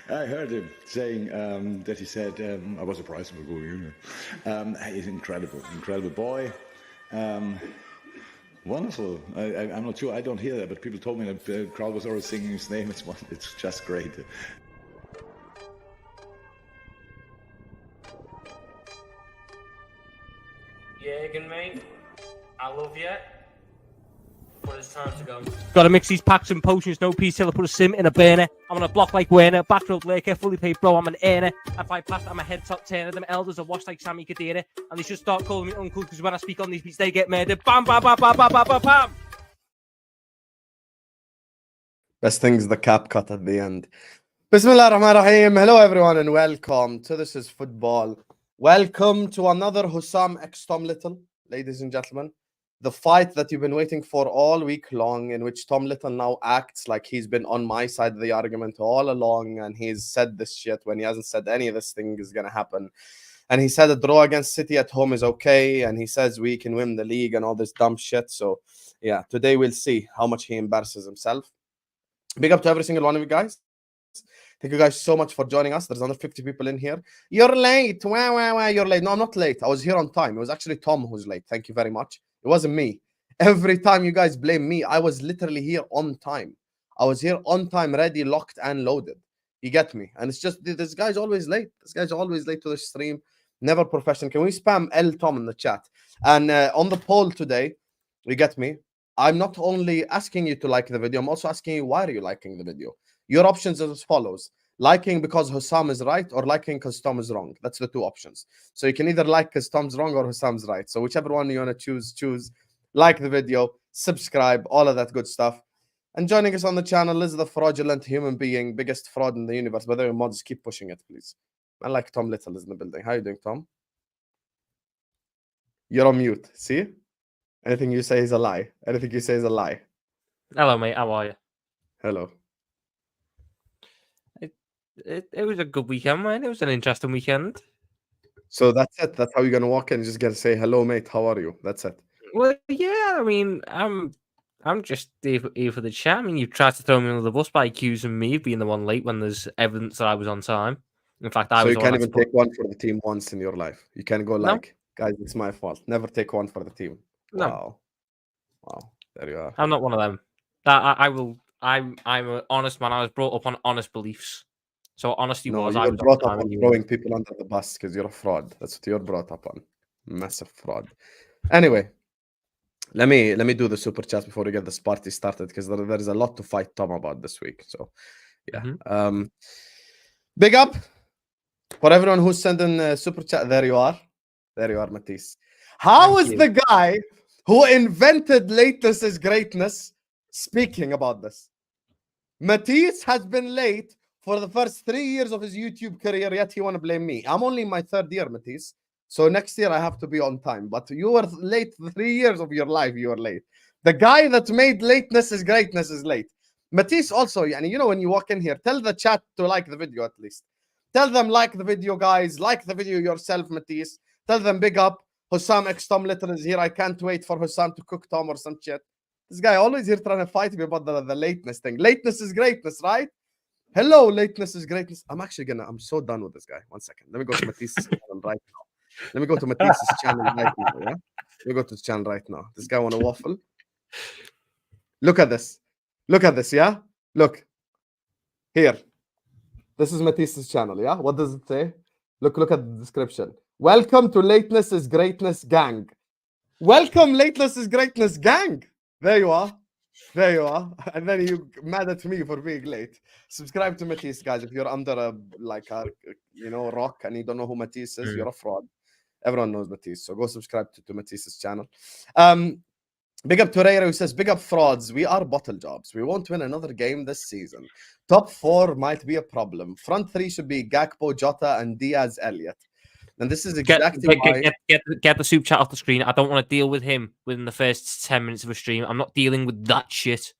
I heard him saying that he said, I was surprised for going in. He's incredible boy. Wonderful. I'm not sure, I don't hear that, but people told me that the crowd was already singing his name. It's just great. Jürgen, mate, I love you. But it's time to go. Gotta mix these packs and potions, no peace till I put a sim in a burner. I'm on a block like Werner, backroad lurker, fully paid bro, I'm an earner. I fight past, I'm a head top turner. Them elders are washed like Sammy Kadira. And they should start calling me uncle, because when I speak on these beats, they get murdered. Bam, bam, bam, bam, bam, bam, bam, bam. Best thing's the cap cut at the end. Bismillah ar-Rahman ar-Rahim. Hello everyone and welcome to This Is Football. Welcome to another Husam x Tom Little, ladies and gentlemen. The fight that you've been waiting for all week long, in which Tom Little now acts like he's been on my side of the argument all along, and he's said this shit when he hasn't said any of this thing is going to happen. And he said a draw against City at home is okay, and he says we can win the league and all this dumb shit. So yeah, today we'll see how much he embarrasses himself. Big up to every single one of you guys. Thank you guys so much for joining us. There's another 50 people in here. You're late. Wow, you're late. No, I'm not late. I was here on time. It was actually Tom who's late. Thank you very much. It wasn't me. Every time you guys blame me, I was literally here on time. I was here on time, ready, locked, and loaded. You get me? And it's just, this guy's always late. This guy's always late to the stream. Never professional. Can we spam L Tom in the chat? And on the poll today, you get me? I'm not only asking you to like the video, I'm also asking you, why are you liking the video? Your options are as follows. Liking because Husam is right, or liking because Tom is wrong. That's the two options. So you can either like because Tom's wrong or Husam's right. So whichever one you want to choose. Like the video, subscribe, all of that good stuff. And joining us on the channel is the fraudulent human being, biggest fraud in the universe. By the way, mods, keep pushing it, please. I like Tom Little is in the building. How are you doing, Tom? You're on mute. See? Anything you say is a lie. Anything you say is a lie. Hello, mate. How are you? Hello. It was a good weekend, man. It was an interesting weekend. So that's it. That's how you're gonna walk in. You just gotta say, "Hello, mate. How are you?" That's it. Well, yeah. I mean, I'm just here for the chat. I mean, you tried to throw me under the bus by accusing me of being the one late when there's evidence that I was on time. In fact, I was. So you can't even take one for the team once in your life. You can't go like, no. "Guys, it's my fault." Never take one for the team. No. Wow. There you are. I'm not one of them. I will. I'm an honest man. I was brought up on honest beliefs. So honesty was. You I were was brought up on throwing people under the bus because you're a fraud. That's what you're brought up on. Massive fraud. Anyway, let me do the super chats before we get this party started, because there's a lot to fight Tom about this week. So yeah. Big up for everyone who's sending super chat. There you are. There you are, Matisse. How is the guy who invented lateness is greatness speaking about this? Matisse has been late for the first 3 years of his YouTube career, yet he want to blame me. I'm only in my third year, Matisse. So next year I have to be on time. But you were late 3 years of your life. You were late. The guy that made lateness is greatness is late. Matisse also, and you know, when you walk in here, tell the chat to like the video at least. Tell them like the video, guys. Like the video yourself, Matisse. Tell them big up. Husam x Tom Little is here. I can't wait for Husam to cook Tom or some shit. This guy always here trying to fight me about the lateness thing. Lateness is greatness, right? Hello, lateness is greatness. I'm so done with this guy. 1 second. Let me go to Matisse's channel right now. Let me go to Matisse's channel right now, yeah? Let me go to his channel right now. This guy want to waffle. Look at this. Look at this, yeah? Look. Here. This is Matisse's channel, yeah? What does it say? Look at the description. Welcome to Lateness is Greatness Gang. Welcome, Lateness is Greatness Gang. There you are. There you are. And then you mad at me for being late. Subscribe to Matisse, guys. If you're under a rock and you don't know who Matisse is, you're a fraud. Everyone knows Matisse. So go subscribe to Matisse's channel. Big up Torreira, who says, big up frauds. We are bottle jobs. We won't win another game this season. Top 4 might be a problem. Front 3 should be Gakpo, Jota, and Diaz Elliott. And this is exactly why... Get the soup chat off the screen. I don't want to deal with him within the first 10 minutes of a stream. I'm not dealing with that shit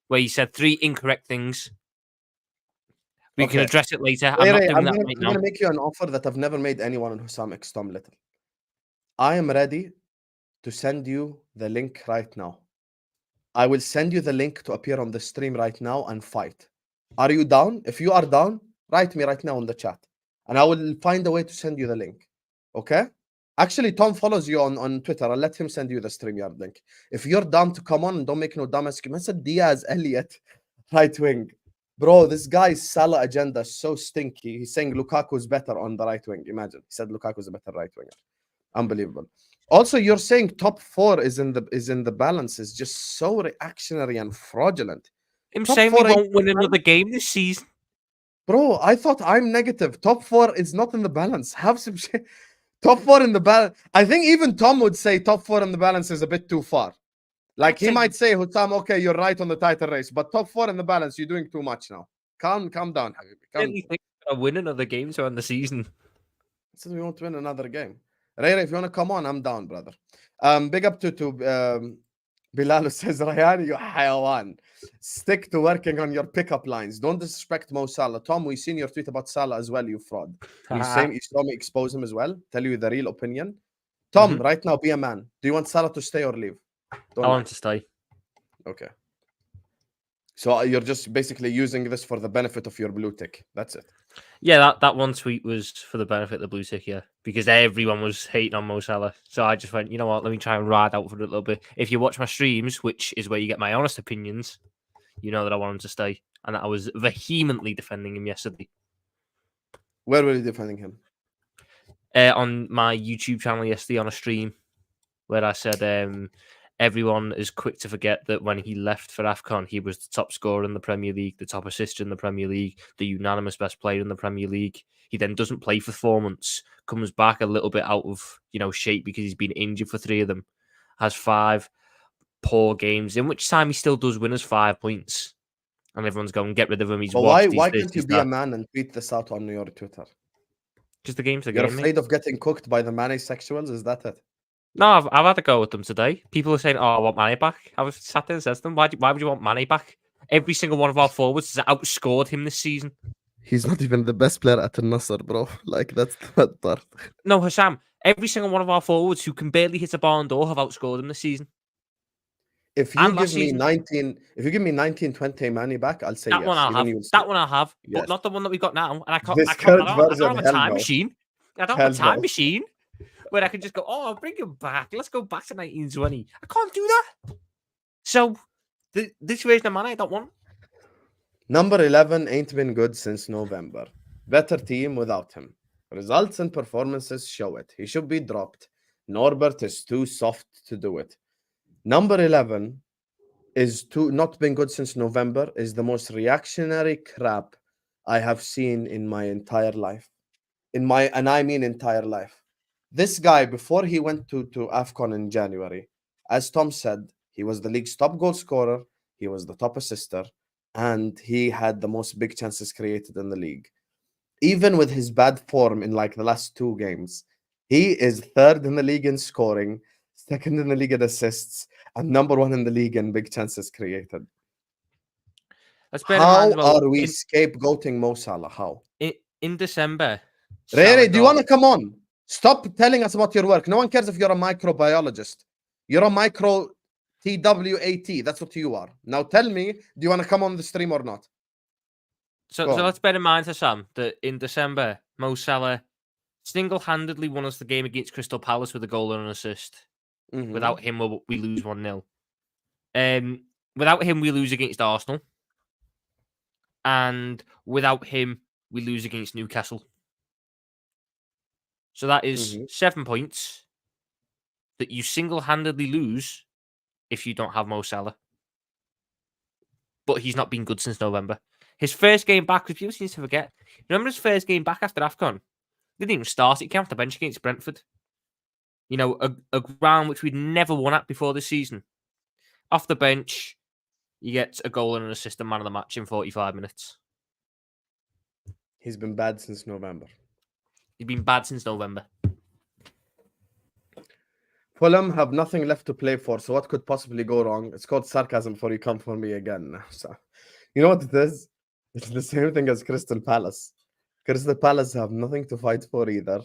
where you said 3 incorrect things. We can address it later. I'm going to make you an offer that I've never made anyone on Husam x Tom Little. I am ready to send you the link right now. I will send you the link to appear on the stream right now and fight. Are you down? If you are down, write me right now in the chat, and I will find a way to send you the link. Okay? Actually, Tom follows you on Twitter. I'll let him send you the StreamYard link. If you're dumb to come on and don't make no dumb excuse. I Diaz, Elliot, right wing. Bro, this guy's Salah agenda is so stinky. He's saying Lukaku's better on the right wing. Imagine. He said Lukaku's a better right winger. Unbelievable. Also, you're saying top 4 is in the balance is just so reactionary and fraudulent. I'm Top saying we 4 won't win another game this season. Bro, I thought I'm negative. Top 4 is not in the balance. Have some shit. Top 4 in the balance. I think even Tom would say top 4 in the balance is a bit too far. Like he might say, Husam, okay, you're right on the title race, but top 4 in the balance, you're doing too much now. Calm down, Habibi. I really think we're gonna win another game so in the season. So we want to win another game. Ray, if you want to come on, I'm down, brother. Big up to Bilal, who says, Rayhan, you hayawan. Stick to working on your pickup lines. Don't disrespect Mo Salah. Tom, we've seen your tweet about Salah as well, you fraud. You saw me expose him as well. Tell you the real opinion. Tom, right now, be a man. Do you want Salah to stay or leave? I want to stay. Okay. So you're just basically using this for the benefit of your blue tick. That's it. Yeah, that one tweet was for the benefit of the blue tick, yeah. Because everyone was hating on Mo Salah. So I just went, you know what, let me try and ride out for it a little bit. If you watch my streams, which is where you get my honest opinions, you know that I want him to stay. And that I was vehemently defending him yesterday. Where were you defending him? On my YouTube channel yesterday on a stream where I said everyone is quick to forget that when he left for AFCON, he was the top scorer in the Premier League, the top assister in the Premier League, the unanimous best player in the Premier League. He then doesn't play for 4 months, comes back a little bit out of shape because he's been injured for 3 of them, has 5 poor games, in which time he still does win us 5 points. And everyone's going, get rid of him. He's washed. Why can't you be a man and tweet this out on your Twitter? Because the game's the game. You're afraid mate. of getting cooked by the Mane sexuals? Is that it? No, I've had a go with them today. People are saying, "Oh, I want Mane back." I was sat there and said to them, "Why would you want Mane back? Every single one of our forwards has outscored him this season." He's not even the best player at Al-Nassr, bro. Like, that's the bad part. No, Husam, every single one of our forwards who can barely hit a barn door have outscored him this season. If you give me 19, 20 Mane back, I'll say that yes. one I'll have. That one I'll have, but not the one that we got now. And I don't have a time machine. I don't have a time machine where I can just go, oh, bring him back. Let's go back to 1920. I can't do that. So this version of Mane I don't want. Number 11 ain't been good since November. Better team without him. Results and performances show it. He should be dropped. Norbert is too soft to do it. Number 11 is not been good since November, is the most reactionary crap I have seen in my entire life. And I mean entire life. This guy, before he went to AFCON in January, as Tom said, he was the league's top goal scorer, he was the top assister, and he had the most big chances created in the league. Even with his bad form in like the last 2 games, he is 3rd in the league in scoring, 2nd in the league in assists, and number 1 in the league in big chances created. How are we scapegoating Mo Salah? How? In December. Ray, do you want to come on? Stop telling us about your work. No one cares if you're a microbiologist. You're a micro TWAT. That's what you are. Now tell me, do you want to come on the stream or not? So let's bear in mind, Husam, that in December, Mo Salah single-handedly won us the game against Crystal Palace with a goal and an assist. Mm-hmm. Without him, we lose 1-0. Without him, we lose against Arsenal. And without him, we lose against Newcastle. So that is 7 points that you single-handedly lose if you don't have Mo Salah. But he's not been good since November. His first game back, because people seem to forget. Remember his first game back after AFCON? He didn't even start. He came off the bench against Brentford. You know, a ground which we'd never won at before this season. Off the bench, you get a goal and an assist and man of the match in 45 minutes. He's been bad since November. He's been bad since November. Fulham have nothing left to play for, so what could possibly go wrong? It's called sarcasm before you come for me again. So, you know what it is? It's the same thing as Crystal Palace. Crystal Palace have nothing to fight for either.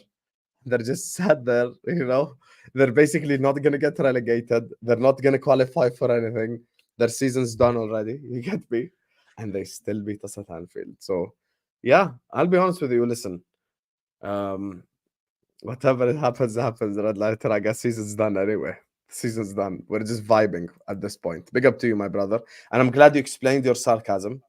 They're just sat there, you know. They're basically not going to get relegated. They're not going to qualify for anything. Their season's done already. You get me? And they still beat us at Anfield. So, Yeah, I'll be honest with you. Listen, whatever it happens, happens. Red Lighter, I guess season's done anyway. Season's done. We're just vibing at this point. Big up to you, my brother. And I'm glad you explained your sarcasm.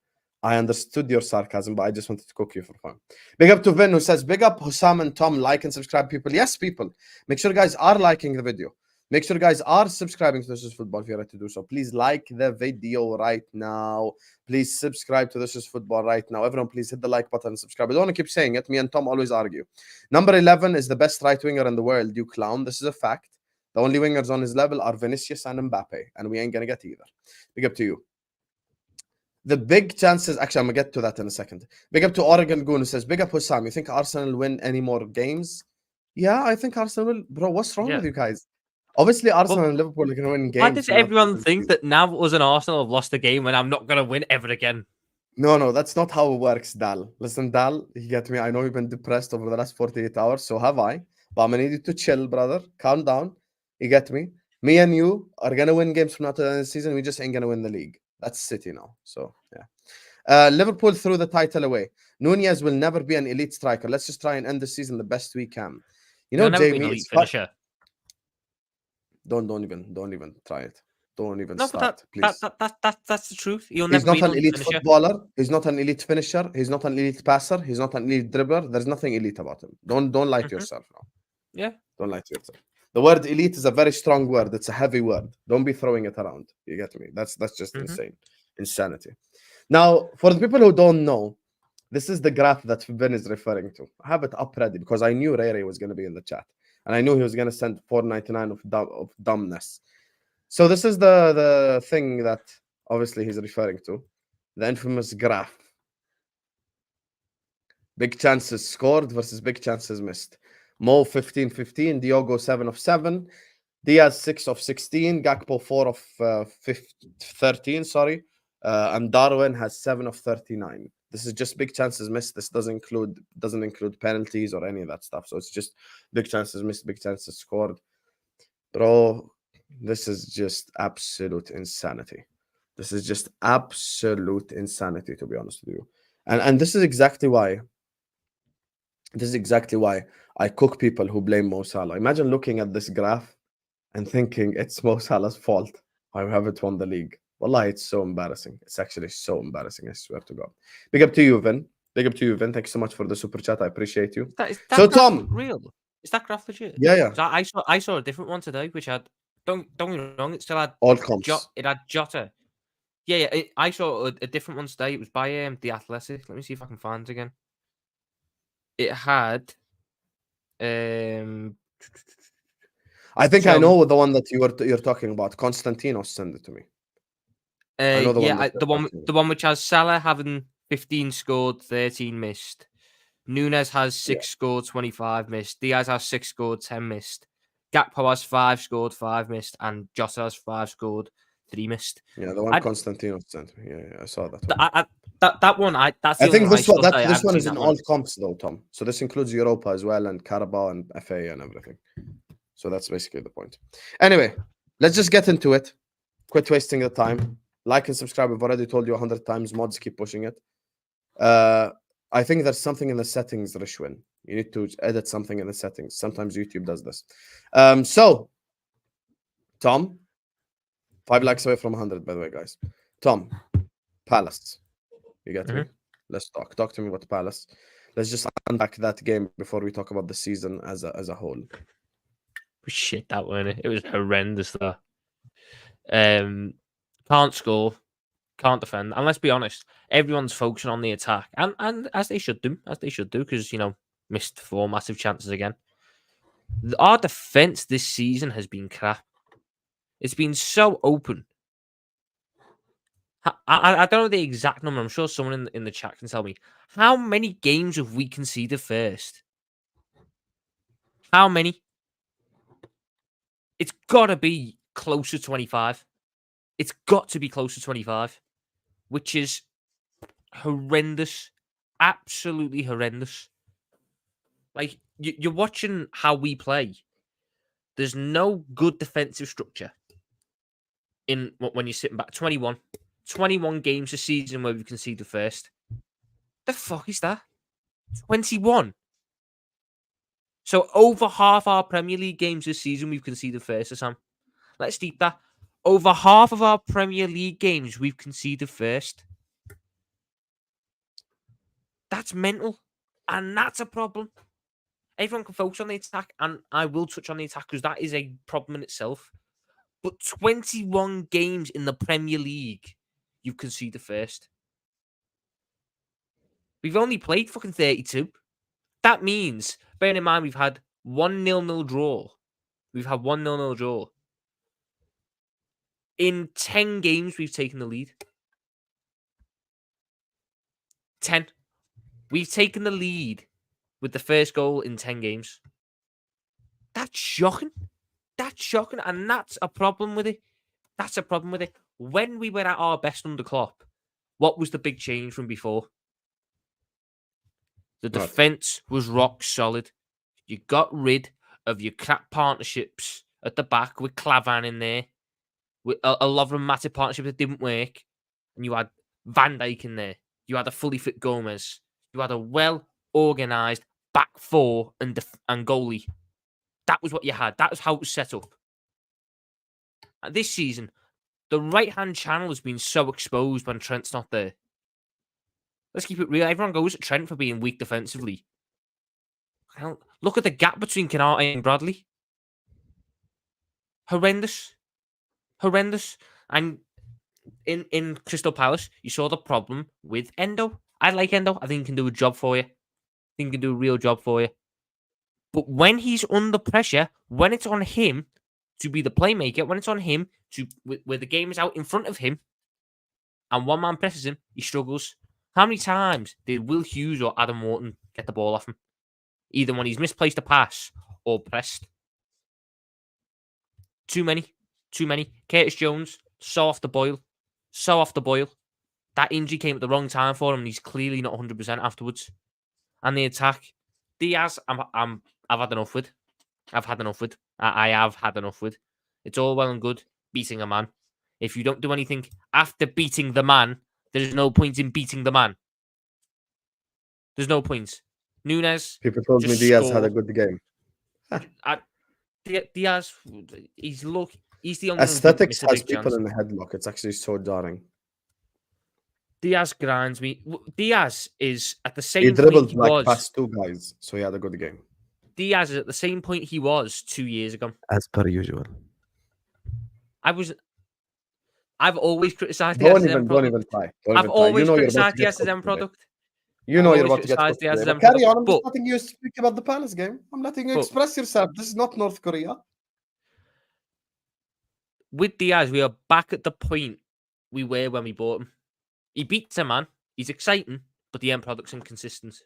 I understood your sarcasm, but I just wanted to cook you for fun. Big up to Vin, who says, big up Husam and Tom. Like and subscribe, people. Yes, people. Make sure guys are liking the video. Make sure guys are subscribing to This Is Football if you're ready to do so. Please like the video right now. Please subscribe to This Is Football right now. Everyone, please hit the like button and subscribe. I don't want to keep saying it. Me and Tom always argue. Number 11 is the best right winger in the world, you clown. This is a fact. The only wingers on his level are Vinicius and Mbappe, and we ain't going to get either. Big up to you. The big chances, actually, I'm going to get to that in a second. Big up to Oregon Goon, who says, big up Husam. You think Arsenal will win any more games? Yeah, I think Arsenal will. Bro, what's wrong with you guys? Obviously, Arsenal and Liverpool are going to win games. Why does everyone think that now us and Arsenal have lost a game and I'm not going to win ever again? No, that's not how it works, Dal. Listen, Dal, you get me? I know you've been depressed over the last 48 hours, so have I. But I'm going to need you to chill, brother. Calm down. You get me? Me and you are going to win games from now to the end of the season. We just ain't going to win the league. That's City now. So, yeah. Liverpool threw the title away. Nunez will never be an elite striker. Let's just try and end the season the best we can. You know, Jamie, elite finisher. Don't even try it. Don't even no, start, but please. That's the truth. He's not an elite footballer. He's not an elite finisher. He's not an elite passer. He's not an elite dribbler. There's nothing elite about him. Don't lie to yourself now. Yeah. Don't lie to yourself. The word elite is a very strong word. It's a heavy word. Don't be throwing it around. You get me? That's just insane. Insanity. Now, for the people who don't know, this is the graph that Vin is referring to. I have it up ready because I knew Ray was going to be in the chat. And I knew he was going to send 499 of dumbness. So this is the thing that obviously he's referring to. The infamous graph. Big chances scored versus big chances missed. Mo 15-15, Diogo 7 of 7, Diaz 6 of 16, Gakpo 4 of 13, sorry. And Darwin has 7 of 39. This is just big chances missed. This doesn't include penalties or any of that stuff. So it's just big chances missed, big chances scored. Bro, this is just absolute insanity. This is just absolute insanity, to be honest with you. And this is exactly why. This is exactly why I cook people who blame Mo Salah. Imagine looking at this graph and thinking it's Mo Salah's fault. I haven't won the league. Wallah, it's so embarrassing. It's actually so embarrassing, I swear to God. Big up to you, Vin. Big up to you, Vin. Thank you so much for the super chat. I appreciate you. So, Tom, real? Is that graph legit? Yeah. I saw a different one today, which had don't get me wrong, it still had all comps. It had Jota. Yeah. I saw a different one today. It was by the Athletic. Let me see if I can find it again. It had. I think I know the one that you're talking about. Constantinos sent it to me. I know the one which has Salah having 15 scored, 13 missed. Nunez has 6 scored, 25 missed. Diaz has 6 scored, 10 missed. Gakpo has 5 scored, 5 missed, and Jota has 5 scored, 3 missed. Yeah, the one Constantinos sent me. Yeah, I saw that one. That one, I think this one is in all comps though, Tom. So this includes Europa as well, and Carabao and FA and everything. So that's basically the point. Anyway, let's just get into it. Quit wasting the time. Like and subscribe. I've already told you 100 times. Mods, keep pushing it. I think there's something in the settings, Rishwin. You need to edit something in the settings. Sometimes YouTube does this. So, Tom, 5 likes away from 100, by the way, guys. Tom, Palace. You get me? Let's talk. Talk to me about Palace. Let's just unpack that game before we talk about the season as a whole. Shit, that one. It was horrendous, though. Can't score. Can't defend. And let's be honest, everyone's focusing on the attack. And as they should do. Because, missed 4 massive chances again. Our defence this season has been crap. It's been so open. I don't know the exact number. I'm sure someone in the chat can tell me. How many games have we conceded first? How many? It's got to be close to 25. It's got to be close to 25. Which is horrendous. Absolutely horrendous. Like, you're watching how we play. There's no good defensive structure when you're sitting back. 21 games a season where we conceded first. The fuck is that? 21. So over half our Premier League games this season, we've conceded first, Sam. Let's deep that. Over half of our Premier League games, we've conceded first. That's mental. And that's a problem. Everyone can focus on the attack, and I will touch on the attack because that is a problem in itself. But 21 games in the Premier League, you've conceded first. We've only played fucking 32. That means, bearing in mind, we've had 1-0 draw. We've had 1-0 draw. In 10 games, we've taken the lead. 10. We've taken the lead with the first goal in 10 games. That's shocking. That's shocking, and that's a problem with it. That's a problem with it. When we were at our best under Klopp, what was the big change from before? The defence was rock solid. You got rid of your crap partnerships at the back with Klavan in there, with a Lovren-Matip partnership that didn't work, and you had Van Dijk in there. You had a fully fit Gomez. You had a well-organised back four and goalie. That was what you had. That was how it was set up. And this season, the right-hand channel has been so exposed when Trent's not there. Let's keep it real. Everyone goes at Trent for being weak defensively. Look at the gap between Canate and Bradley. Horrendous. And in Crystal Palace, you saw the problem with Endo. I like Endo. I think he can do a job for you. I think he can do a real job for you. But when he's under pressure, when it's on him to be the playmaker, when it's on him to where the game is out in front of him, and one man presses him, he struggles. How many times did Will Hughes or Adam Wharton get the ball off him? Either when he's misplaced a pass or pressed. Too many. Curtis Jones, so off the boil. That injury came at the wrong time for him, and he's clearly not 100% afterwards. And the attack, Diaz, I've had enough with. I have had enough with. It's all well and good beating a man. If you don't do anything after beating the man, there is no point in beating the man. There's no point. Nunes. People told me Diaz had a good game. Diaz, he's the only Aesthetics has people in the headlock. It's actually so jarring. Diaz grinds me. Diaz is at the same he point dribbled he like was. past two guys, so he had a good game. Diaz is at the same point he was 2 years ago. As per usual. I've always criticised Diaz as an end product. Don't even try. I've always criticised Diaz as an end product. You know you're about to get cooked today. But carry on. I'm just letting you speak about the Palace game. I'm letting you express yourself. This is not North Korea. With Diaz, we are back at the point we were when we bought him. He beats a man. He's exciting, but the end product's inconsistent.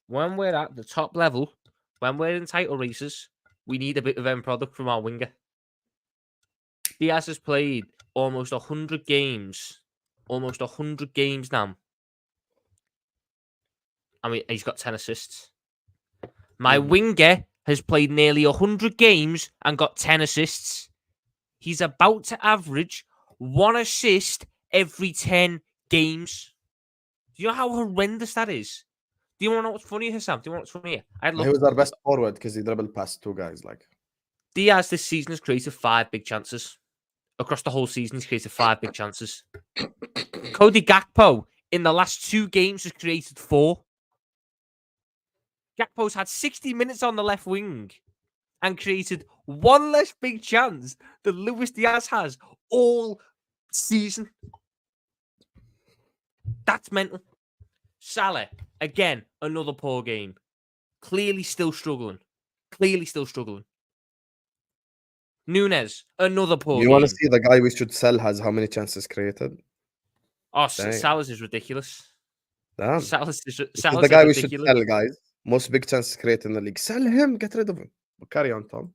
When we're at the top level, when we're in title races, we need a bit of end product from our winger. Diaz has played almost 100 games. Almost 100 games now. I mean, he's got 10 assists. My winger has played nearly 100 games and got 10 assists. He's about to average 1 assist every 10 games. Do you know how horrendous that is? Do you want to know what's funny, Husam? Do you want to know what's funny? He was our best forward because he dribbled past two guys. Diaz this season has created 5 big chances. Across the whole season, he's created 5 big chances. Cody Gakpo, in the last 2 games, has created 4. Gakpo's had 60 minutes on the left wing and created 1 less big chance than Luis Diaz has all season. That's mental. Salah, again, another poor game. Clearly still struggling. Nunes, another poor game. You want to see the guy we should sell has how many chances created? Oh, Salah's is ridiculous. Damn. Salah's the guy we should sell, guys. Most big chances created in the league. Sell him. Get rid of him. But carry on, Tom.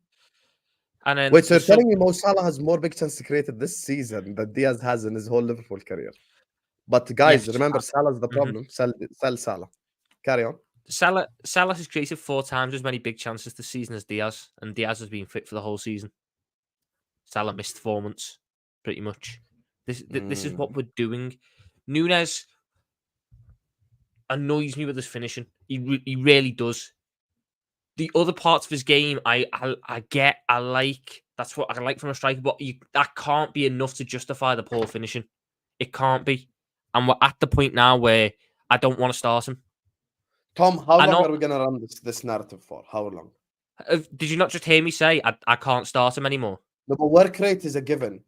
And then wait, so you're telling me Mo Salah has more big chances created this season than Diaz has in his whole Liverpool career? But guys, remember, Salah's the problem. Sell Salah. Carry on. Salah has created 4 times as many big chances this season as Diaz, and Diaz has been fit for the whole season. Salah missed 4 months, pretty much. This is what we're doing. Nunes, annoys me with his finishing. He really does. The other parts of his game, I like. That's what I like from a striker, but that can't be enough to justify the poor finishing. It can't be. And we're at the point now where I don't want to start him. Tom, how long are we going to run this narrative for? How long? Did you not just hear me say I can't start him anymore? No, but work rate is a given.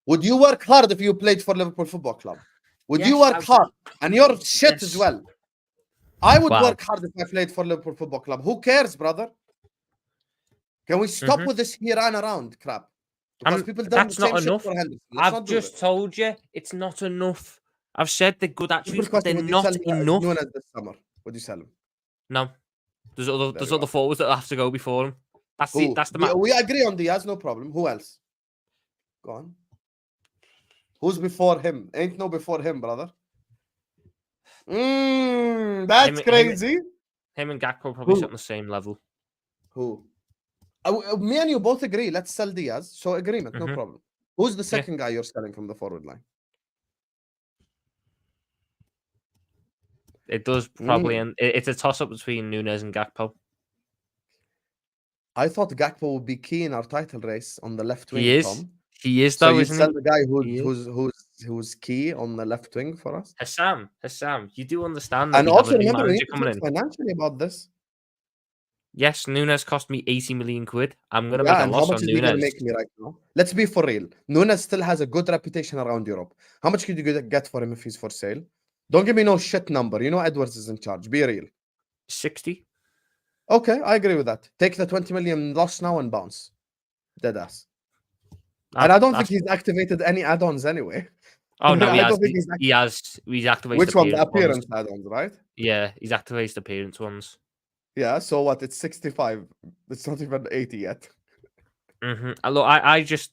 Would you work hard if you played for Liverpool Football Club? Would you work hard? And you're shit as well. I would work hard if I played for Liverpool Football Club. Who cares, brother? Can we stop with this here and around crap? Because people done the same shit for Henderson. I've just told you it's not enough. I've said they're good attributes, but they're not enough. Nunes this summer. Would you sell him? No. There's other forwards that have to go before him. That's the matter. We agree on Diaz, no problem. Who else? Go on. Who's before him? Ain't no before him, brother. That's crazy. Him and Gakpo probably sit on the same level. Who? Me and you both agree. Let's sell Diaz. So agreement, no problem. Who's the second guy you're selling from the forward line? It does probably, and it's a toss-up between Nunes and Gakpo. I thought Gakpo would be key in our title race on the left wing. He is. Tom. He is, so though, you isn't sell he? the guy who's key on the left wing for us? Husam, you do understand. And also remember, we need to think financially about this. Yes, Nunes cost me 80 million quid. I'm going to make a loss on Nunes. How much is he going to make me right now? Let's be for real. Nunes still has a good reputation around Europe. How much could you get for him if he's for sale? Don't give me no shit number. You know Edwards is in charge. Be real. 60. Okay, I agree with that. Take the 20 million loss now and bounce. Dead ass. And I don't think he's activated any add-ons anyway. Oh no, he has. He's activated. Which one? The appearance add-ons, right? Yeah, he's activated the appearance ones. Yeah. So what? It's 65. It's not even 80 yet. Look, I just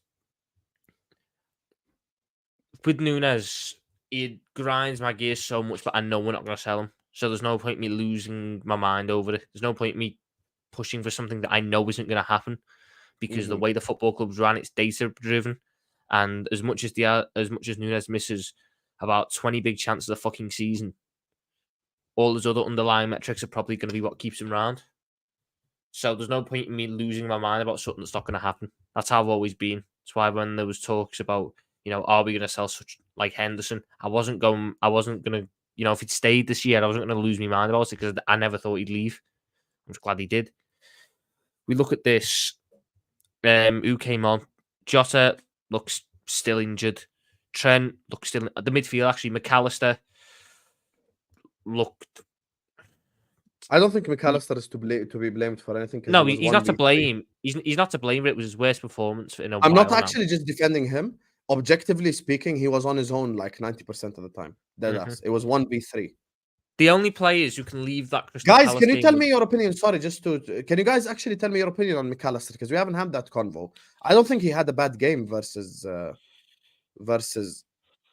with Nunes, it grinds my gears so much, but I know we're not going to sell him. So there's no point me losing my mind over it. There's no point me pushing for something that I know isn't going to happen, because the way the football club's ran, it's data driven, and as much as Nunes misses about 20 big chances a fucking season, all those other underlying metrics are probably going to be what keeps him round. So there's no point in me losing my mind about something that's not going to happen. That's how I've always been. That's why when there was talks about, are we going to sell such like Henderson, I wasn't going to, if he'd stayed this year, I wasn't going to lose my mind about it, because I never thought he'd leave. I'm just glad he did. We look at this. Who came on? Jota looks still injured. Trent looks still at the midfield. Actually, McAllister looked. I don't think McAllister is to be blamed for anything. No, he's not to blame. He's not to blame. But it was his worst performance. I'm not actually just defending him. Objectively speaking, he was on his own like 90% of the time. It was 1v3. The only players who can leave that guys, can you tell me your opinion? Sorry, can you guys actually tell me your opinion on McAllister? Because we haven't had that convo. I don't think he had a bad game versus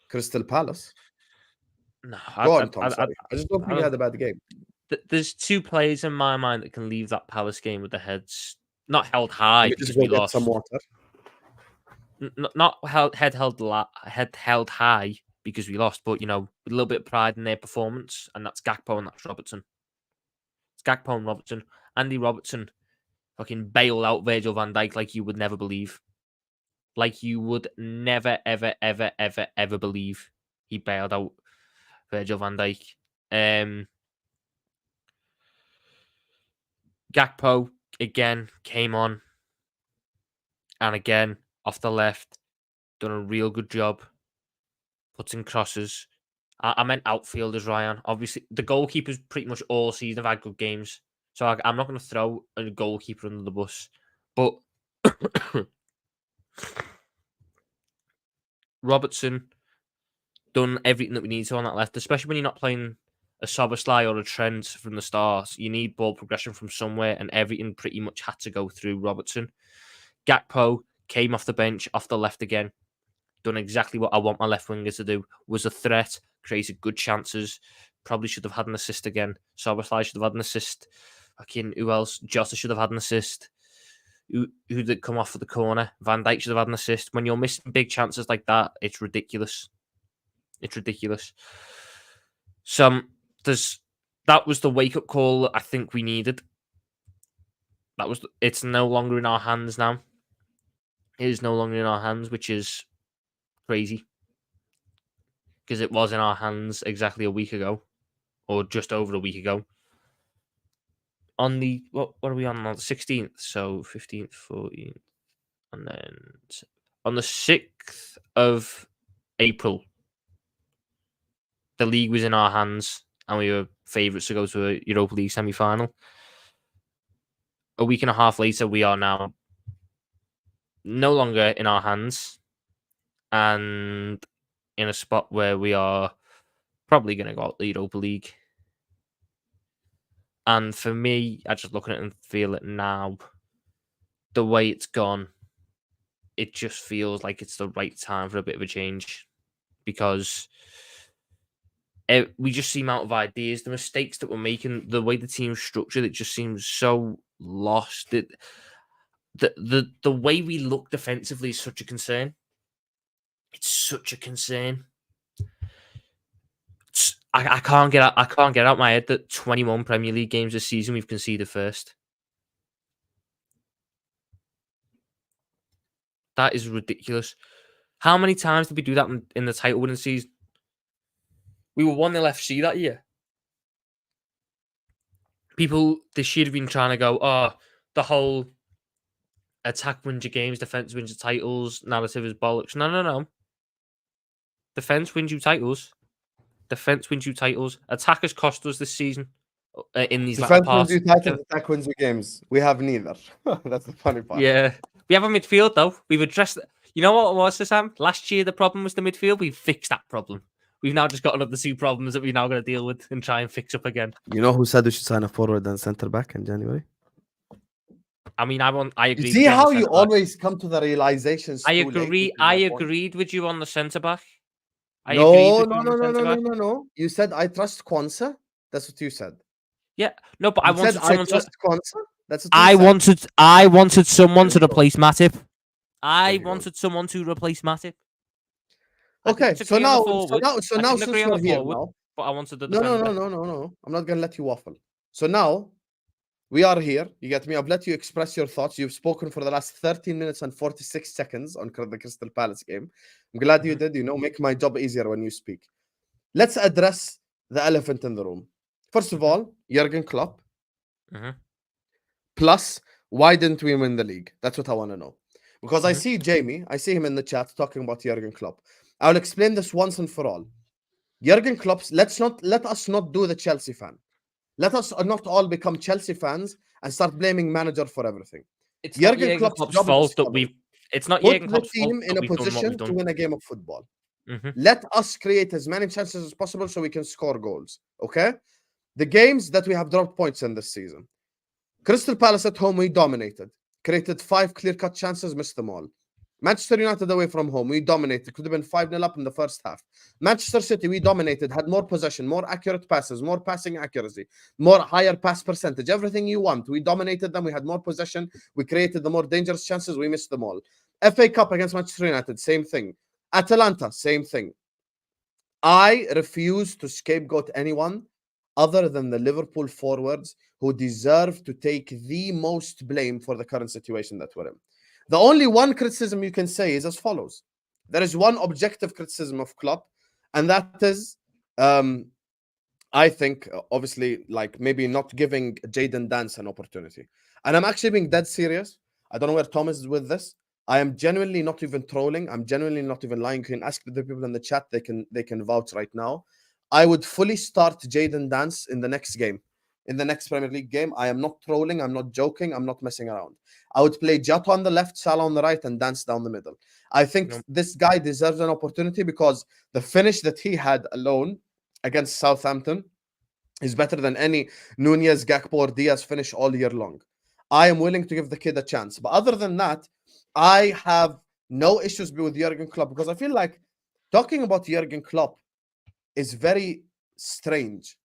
Crystal Palace. No, Go on, Tom. Sorry. I just don't think he had a bad game. There's two players in my mind that can leave that Palace game with their heads not held high because we lost. Some water. Not head held high because we lost, but with a little bit of pride in their performance, and that's Gakpo and that's Robertson. It's Gakpo and Robertson. Andy Robertson fucking bailed out Virgil van Dijk like you would never believe. Like you would never, ever, ever, ever, ever believe he bailed out Virgil van Dijk. Gakpo again came on, and again off the left, done a real good job. Puts in crosses. I meant outfielders, Ryan. Obviously, the goalkeepers pretty much all season have had good games, so I'm not going to throw a goalkeeper under the bus. But Robertson done everything that we need to on that left, especially when you're not playing a Szoboszlai or a Trent from the start. You need ball progression from somewhere, and everything pretty much had to go through Robertson. Gakpo came off the bench, off the left again. Done exactly what I want my left winger to do. Was a threat, created good chances. Probably should have had an assist again. Szoboszlai should have had an assist. Fucking who else? Jota should have had an assist. Who did come off of the corner? Van Dijk should have had an assist. When you're missing big chances like that, it's ridiculous. It's ridiculous. There's that was the wake-up call that I think we needed. It's no longer in our hands now. It is no longer in our hands, which is crazy. Because it was in our hands exactly a week ago. Or just over a week ago. On the... What are we on now? The 16th. So 15th, 14th. And then... On the 6th of April, the league was in our hands. And we were favourites to go to a Europa League semi-final. A week and a half later, we are now no longer in our hands. And in a spot where we are probably going to go out the Europa League. And for me, I just look at it and feel it now. The way it's gone, it just feels like it's the right time for a bit of a change. Because we just seem out of ideas. The mistakes that we're making, the way the team's structured, it just seems so lost. The way we look defensively is such a concern. It's such a concern. I can't get out my head that 21 Premier League games this season we've conceded first. That is ridiculous. How many times did we do that in the title winning season? We were 1-0 FC that year. People this year have been trying to go, the whole attack wins your games, defense wins your titles, narrative is bollocks. No. Defense wins you titles. Defense wins you titles. Attack has cost us this season in these latter Defense parts. wins you titles, attack wins you games. We have neither. That's the funny part. Yeah. We have a midfield, though. We've addressed... You know what it was, Husam? Last year, the problem was the midfield. We've fixed that problem. We've now just got another two problems that we've now got to deal with and try and fix up again. You know who said we should sign a forward and centre back in January? I mean, I agree. See how you always come to the realizations. I agreed with you on the centre back. No. You said I trust Kwanzaa. That's what you said. Yeah, no, but I wanted someone to. Kwanzaa? That's what I wanted someone to replace Matip. I wanted someone to replace Matip. Okay, so now since you're here now, but I wanted the no. I'm not gonna let you waffle. So now we are here. You get me? I've let you express your thoughts. You've spoken for the last 13 minutes and 46 seconds on the Crystal Palace game. I'm glad you did. Make my job easier when you speak. Let's address the elephant in the room. First of all, Jurgen Klopp. Plus, why didn't we win the league? That's what I want to know. Because I see Jamie, I see him in the chat talking about Jurgen Klopp. I'll explain this once and for all. Jurgen Klopp, let us not do the Chelsea fan. Let us not all become Chelsea fans and start blaming manager for everything. It's Jurgen Klopp's fault that we've. It's not Jurgen Klopp's fault team in a position to win a game of football. Mm-hmm. Let us create as many chances as possible so we can score goals. Okay? The games that we have dropped points in this season. Crystal Palace at home, we dominated. Created 5 clear-cut chances, missed them all. Manchester United away from home, we dominated. Could have been 5-0 up in the first half. Manchester City, we dominated. Had more possession, more accurate passes, more passing accuracy, more higher pass percentage. Everything you want. We dominated them. We had more possession. We created the more dangerous chances. We missed them all. FA Cup against Manchester United, same thing. Atalanta, same thing. I refuse to scapegoat anyone other than the Liverpool forwards who deserve to take the most blame for the current situation that we're in. The only one criticism you can say is as follows. There is one objective criticism of Klopp, and that is, I think, obviously, like maybe not giving Jadon Dance an opportunity. And I'm actually being dead serious. I don't know where Thomas is with this. I am genuinely not even trolling. I'm genuinely not even lying. You can ask the people in the chat. They can vouch right now. I would fully start Jadon Dance in the next game. In the next Premier League game. I am not trolling. I'm not joking. I'm not messing around. I would play Jota on the left, Salah on the right, and Dance down the middle. I think this guy deserves an opportunity because the finish that he had alone against Southampton is better than any Nunez, Gakpo, or Diaz finish all year long. I am willing to give the kid a chance. But other than that, I have no issues with Jurgen Klopp because I feel like talking about Jurgen Klopp is very strange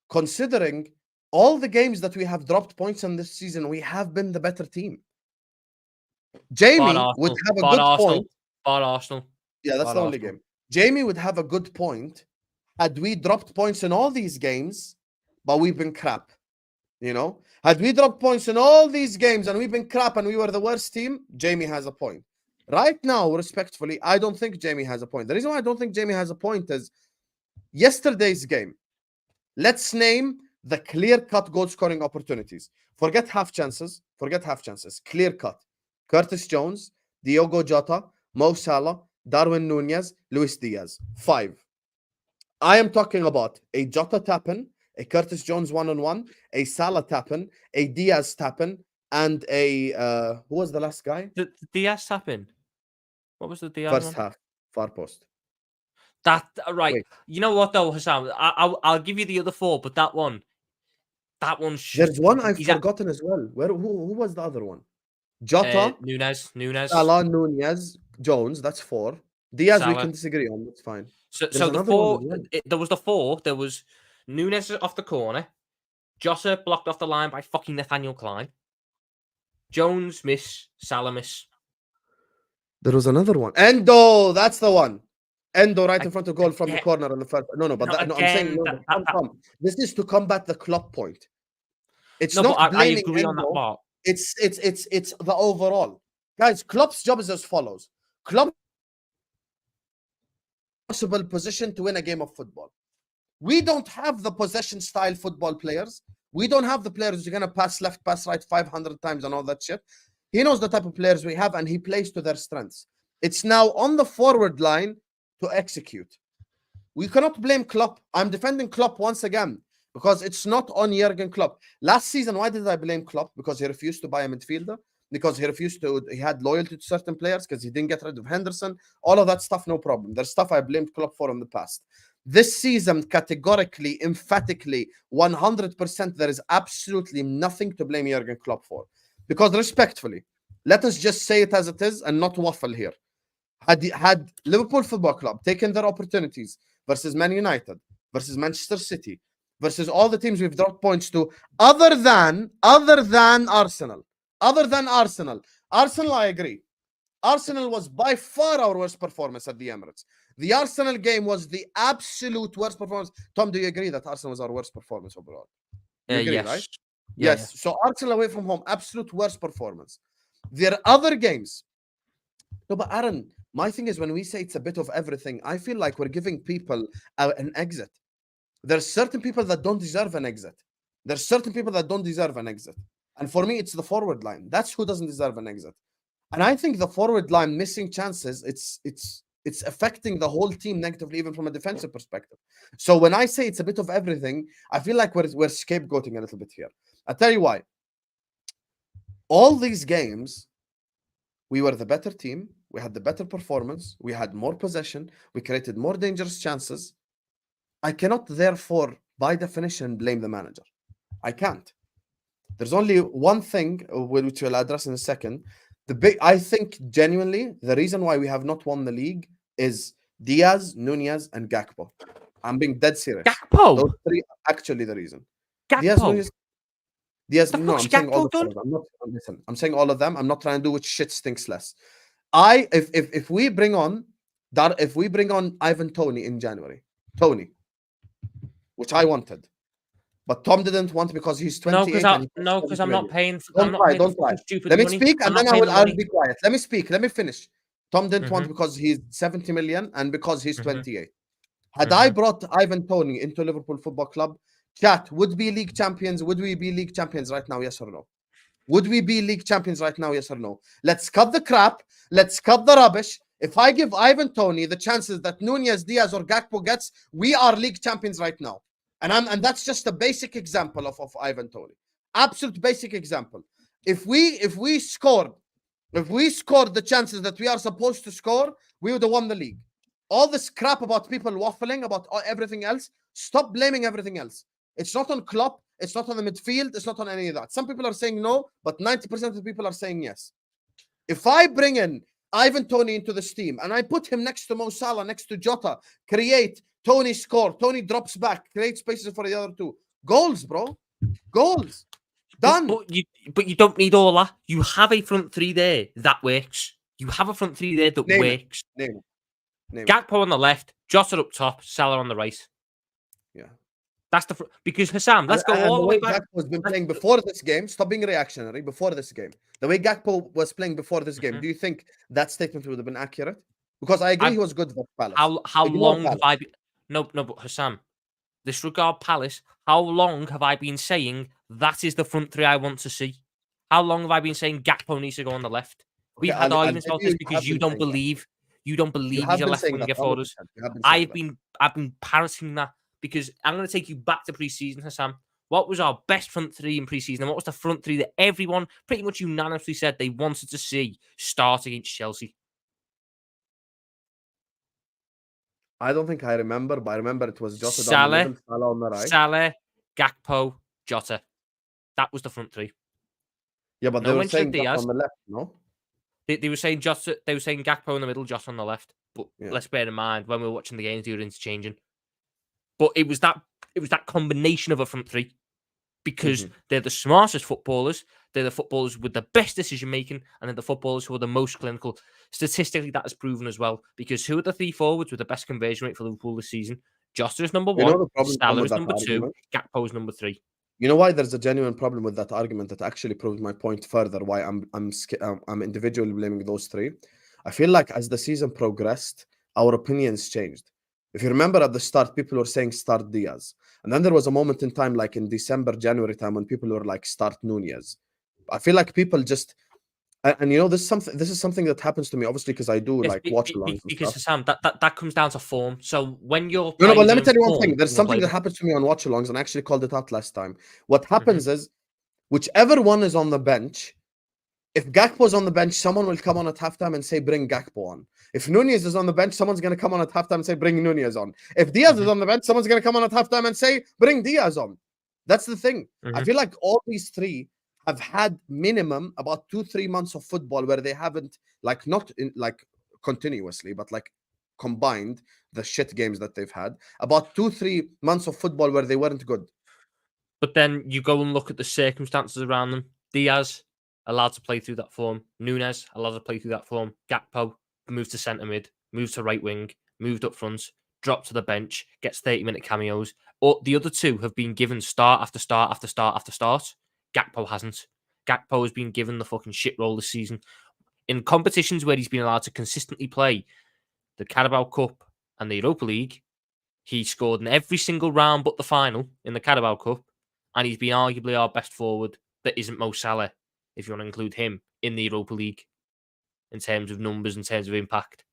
considering all the games that we have dropped points in this season, we have been the better team. Jamie would have a good point. Arsenal. Yeah, that's the only game. Jamie would have a good point had we dropped points in all these games, but we've been crap. You know, had we dropped points in all these games and we've been crap and we were the worst team, Jamie has a point. Right now, respectfully, I don't think Jamie has a point. The reason why I don't think Jamie has a point is yesterday's game. Let's name the clear-cut goal-scoring opportunities. Forget half chances. Clear-cut. Curtis Jones, Diogo Jota, Mo Salah, Darwin Nunez, Luis Diaz. 5. I am talking about a Jota tap-in, a Curtis Jones one-on-one, a Salah tap-in, a Diaz tap-in, and a who was the last guy? The Diaz tap-in. What was the Diaz First one? half, far post. That right. Wait. You know what though, Husam? I'll give you the other 4, but that one's. There's one I've forgotten as well. Who was the other one? Jota, Nunez, Salah, Nunez, Jones. That's 4. Diaz, Salah. we can disagree on. That's fine. So the 4. There was the 4. There was Nunez off the corner. Jota blocked off the line by fucking Nathaniel Klein. Jones miss. Salah miss. There was another one. Endo, that's the one. Endo right in front of goal from the corner on the first. No, but I'm saying this is to combat the Klopp point. It's not blaming I agree Endo. on that part. It's the overall. Guys, Klopp's job is as follows. Klopp possible position to win a game of football. We don't have the possession style football players. We don't have the players who are going to pass left, pass right 500 times and all that shit. He knows the type of players we have and he plays to their strengths. It's now on the forward line to execute. We cannot blame Klopp. I'm defending Klopp once again because it's not on Jurgen Klopp. Last season, why did I blame Klopp? Because he refused to buy a midfielder. Because he had loyalty to certain players, because he didn't get rid of Henderson. All of that stuff, no problem. There's stuff I blamed Klopp for in the past. This season, categorically, emphatically, 100%, there is absolutely nothing to blame Jurgen Klopp for. Because respectfully, let us just say it as it is and not waffle here. Had Liverpool Football Club taken their opportunities versus Man United, versus Manchester City, versus all the teams we've dropped points to, other than Arsenal, Arsenal, I agree. Arsenal was by far our worst performance at the Emirates. The Arsenal game was the absolute worst performance. Tom, do you agree that Arsenal was our worst performance overall? You agree, yes. right? Yeah, Yes. Yeah. So Arsenal away from home, absolute worst performance. There are other games. No, but Aaron, my thing is when we say it's a bit of everything, I feel like we're giving people an exit. There's certain people that don't deserve an exit. There's certain people that don't deserve an exit. And for me, it's the forward line. That's who doesn't deserve an exit. And I think the forward line missing chances, it's affecting the whole team negatively, even from a defensive perspective. So when I say it's a bit of everything, I feel like we're scapegoating a little bit here. I'll tell you why. All these games, we were the better team. We had the better performance. We had more possession. We created more dangerous chances. I cannot, therefore, by definition, blame the manager. I can't. There's only one thing which we'll address in a second. I think genuinely the reason why we have not won the league is Diaz, Nunez, and Gakpo. I'm being dead serious. Gakpo. Those 3 are actually the reason. Gakpo. Diaz. No, I'm saying all of them. I'm saying all of them. I'm not trying to do which shit stinks less. If we bring on Ivan Toney in January, which I wanted. But Tom didn't want because he's 28. Because I'm not paying. Don't lie. Let me speak and then I'll be quiet. Let me speak. Let me finish. Tom didn't want because he's 70 million and because he's 28. Had I brought Ivan Toney into Liverpool Football Club, chat, would we be league champions? Would we be league champions right now? Yes or no? Would we be league champions right now? Yes or no? Let's cut the crap. Let's cut the rubbish. If I give Ivan Toney the chances that Nunez, Diaz, or Gakpo gets, we are league champions right now. And that's just a basic example of Ivan Toney. Absolute basic example. If we scored the chances that we are supposed to score, we would have won the league. All this crap about people waffling about everything else, stop blaming everything else. It's not on Klopp, it's not on the midfield, it's not on any of that. Some people are saying no, but 90% of the people are saying yes. If I bring in Ivan Toney into this team and I put him next to Mo Salah, next to Jota, create, Toney score, Toney drops back, create spaces for the other 2. Goals, bro. Goals. Done. But you don't need all that. You have a front 3 there that works. You have a front 3 there that works. Name it. Gakpo on the left, Jota up top, Salah on the right. Yeah. That's because Husam, let's go And all the the way way back. Gakpo has been playing before this game, stop being reactionary. Before this game, the way Gakpo was playing before this game, do you think that statement would have been accurate? Because I agree he was good for Palace. How Ignore long have I been? No, but Husam, disregard Palace. How long have I been saying that is the front three I want to see? How long have I been saying Gakpo needs to go on the left? Okay, We've had I'll arguments give about you- this you because have you been don't saying that. believe You he's have a been left saying winger that. for us. 100%. You have been saying I've been parroting that because I'm going to take you back to pre-season, Husam. What was our best front three in pre-season? And what was the front three that everyone pretty much unanimously said they wanted to see start against Chelsea? I don't think I remember, but I remember it was Jota down the middle, Salah on the right. Salah, Gakpo, Jota. That was the front three. Yeah, but No they were mention of saying Jota Diaz. on the left, no? They were saying Jota. They were saying Gakpo in the middle, Jota on the left. But Yeah. let's bear in mind when we were watching the games, they were interchanging. But it was that combination of a front three because they're the smartest footballers. They're the footballers with the best decision making, and they're the footballers who are the most clinical. Statistically, that is proven as well. Because who are the three forwards with the best conversion rate for Liverpool this season? Jota is number You know one. the problem Salah with is that number argument? 2. Gakpo is number 3. You know why there's a genuine problem with that argument that actually proves my point further? Why I'm individually blaming those three. I feel like as the season progressed, our opinions changed. If you remember at the start, people were saying start Diaz, and then there was a moment in time, like in December, January time, when people were like start Nunez. I feel like people just and you know this is something that happens to me obviously because I do like watch alongs and because stuff. Sam, that comes down to form. So when you're No, but let me players tell you in one thing. form, There's you'll something play that them. happens to me on watch alongs, and I actually called it out last time. What happens is, whichever one is on the bench, if Gakpo's on the bench, someone will come on at halftime and say, bring Gakpo on. If Nunez is on the bench, someone's going to come on at halftime and say, bring Nunez on. If Diaz is on the bench, someone's going to come on at halftime and say, bring Diaz on. That's the thing. I feel like all these three have had minimum about 2-3 months of football where they haven't, like, not in, like continuously, but like combined the shit games that they've had. About 2-3 months of football where they weren't good. But then you go and look at the circumstances around them. Diaz, allowed to play through that form. Nunez, allowed to play through that form. Gakpo, moved to centre mid, moved to right wing, moved up front, dropped to the bench, gets 30-minute cameos. Or the other two have been given start after start after start after start. Gakpo hasn't. Gakpo has been given the fucking shit role this season. In competitions where he's been allowed to consistently play the Carabao Cup and the Europa League, he scored in every single round but the final in the Carabao Cup, and he's been arguably our best forward that isn't Mo Salah, if you want to include him, in the Europa League in terms of numbers, in terms of impact.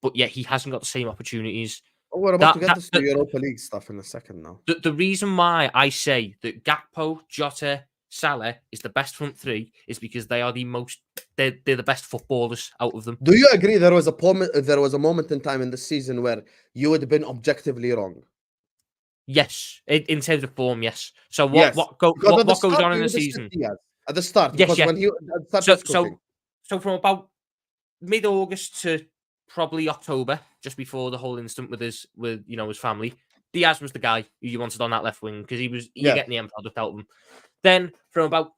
But yet he hasn't got the same opportunities. Oh, we're about to get to the Europa League stuff in a second now. The reason why I say that Gakpo, Jota, Salah is the best front three is because they are they're the best footballers out of them. Do you agree there was a moment in time in the season where you would have been objectively wrong? Yes, in terms of form, yes. So Yes. what goes on in the season? At the start, Yes, because yes. when he started cooking. So from about mid-August to probably October, just before the whole incident with his family, Diaz was the guy who you wanted on that left wing because you're getting the Empire without him. Then from about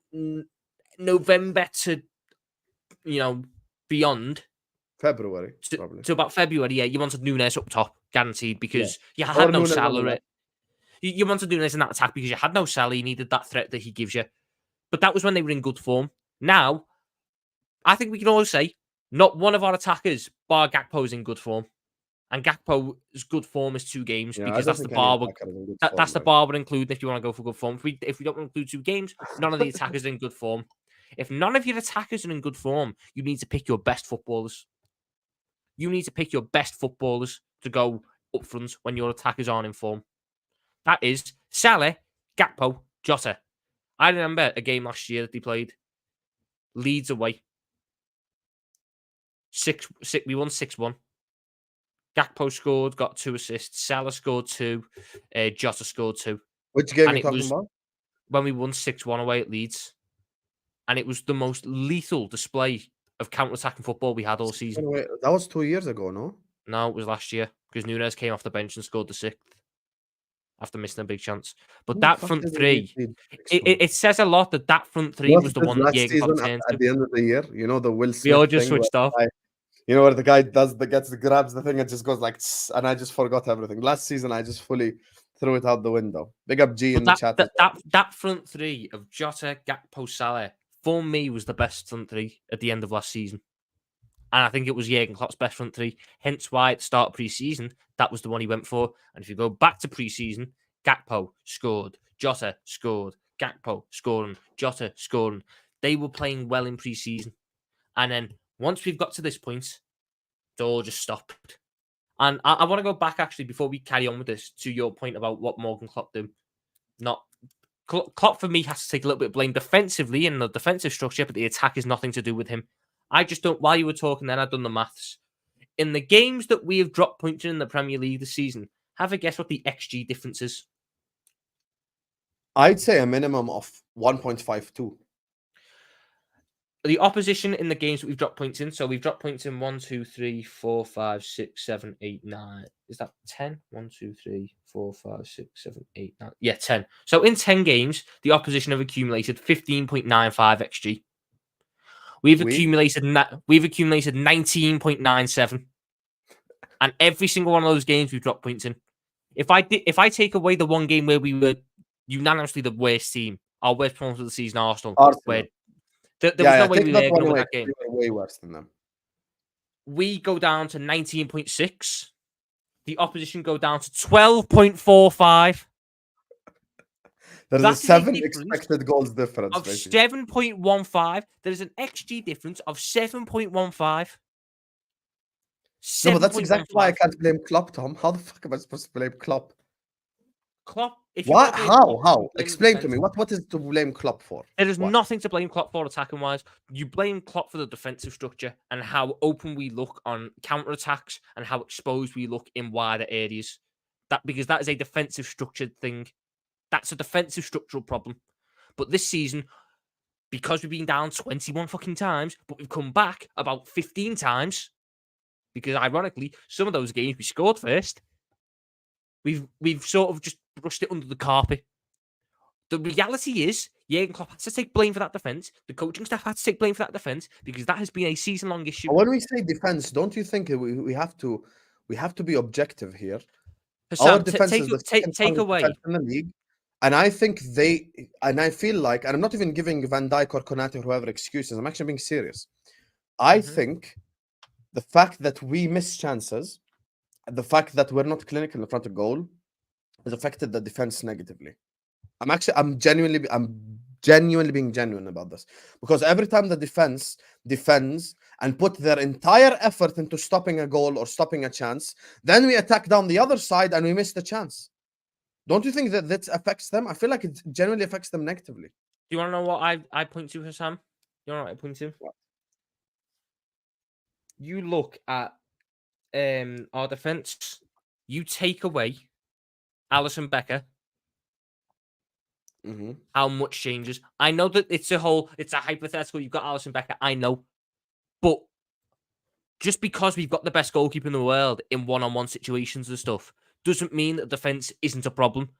November to beyond February to about February, yeah, you wanted Nunez up top, guaranteed, because you had no Salah. You wanted Nunez in that attack because you had no Salah. You needed that threat that he gives you. But that was when they were in good form. Now, I think we can all say not one of our attackers, bar Gakpo, is in good form. And Gakpo's good form is 2 games because that's the bar. That's the bar we're including if you want to go for good form. If we don't include 2 games, none of the attackers are in good form. If none of your attackers are in good form, you need to pick your best footballers. You need to pick your best footballers to go up front when your attackers aren't in form. That is Salah, Gakpo, Jota. I remember a game last year that they played. Leeds away. We won 6-1. Gakpo scored, got 2 assists. Salah scored 2. Jota scored 2. Which game are you talking about? When we won 6-1 away at Leeds. And it was the most lethal display of counter-attacking football we had all season. Anyway, that was 2 years ago, no? No, it was last year because Nunez came off the bench and scored the 6th after missing a big chance. But that front three, it says a lot that front three was the one that Jürgen Klopp turned to. At the end of the year, you know, the Will Smith we all just thing switched off. Where the guy grabs the thing and just goes like, and I just forgot everything. Last season, I just fully threw it out the window. Big up G in the But chat. that front three of Jota, Gakpo, Salah, for me, was the best front three at the end of last season. And I think it was Jurgen Klopp's best front three. Hence why at the start of pre-season, that was the one he went for. And if you go back to pre-season, Gakpo scored, Jota scored, Gakpo scoring, Jota scoring. They were playing well in pre-season. And then once we've got to this point, it all just stopped. And I want to go back, actually, before we carry on with this, to your point about what Morgan Klopp do. Klopp, for me, has to take a little bit of blame defensively in the defensive structure, but the attack is nothing to do with him. I just don't... While you were talking then, I've done the maths. In the games that we have dropped points in the Premier League this season, have a guess what the XG difference is? I'd say a minimum of 1.52. The opposition in the games that we've dropped points in. So we've dropped points in 1, 2, 3, 4, 5, 6, 7, 8, 9. Is that 10? 1, 2, 3, 4, 5, 6, 7, 8, 9. Yeah, 10. So in 10 games, the opposition have accumulated 15.95 XG. We've accumulated 19.97. And every single one of those games we've dropped points in. If I take away the one game where we were unanimously the worst team, our worst performance of the season, Arsenal. Where there was no way we were going to win that game. We were way worse than them. We go down to 19.6. The opposition go down to 12.45. There's a 7 expected goals difference. Of 7.15. There's an XG difference of 7.15. No, but that's exactly why I can't blame Klopp, Tom. How the fuck am I supposed to blame Klopp? Klopp. What? How? Explain to me. What is to blame Klopp for? There is nothing to blame Klopp for attacking wise. You blame Klopp for the defensive structure and how open we look on counter attacks and how exposed we look in wider areas. Because that is a defensive structured thing. That's a defensive structural problem. But this season, because we've been down 21 fucking times, but we've come back about 15 times. Because ironically, some of those games we scored first. We've sort of just brushed it under the carpet. The reality is, Jurgen Klopp has to take blame for that defence. The coaching staff has to take blame for that defence because that has been a season-long issue. When we say defence, don't you think we have to be objective here? Husam, our defence is the take away in the league, and I think I feel like, and I'm not even giving Van Dijk or Konate or whoever excuses. I'm actually being serious. I think the fact that we miss chances, the fact that we're not clinical in front of goal, has affected the defense negatively. I'm genuinely being genuine about this, because every time the defense defends and put their entire effort into stopping a goal or stopping a chance, then we attack down the other side and we miss the chance. Don't you think that affects them? I feel like it genuinely affects them negatively. Do you want to know what I point to, Husam? You know what I point to? What? You look at our defense. You take away Alisson Becker. How much changes? I know that it's a hypothetical. You've got Alisson Becker. I know, but just because we've got the best goalkeeper in the world in one-on-one situations and stuff doesn't mean that defense isn't a problem.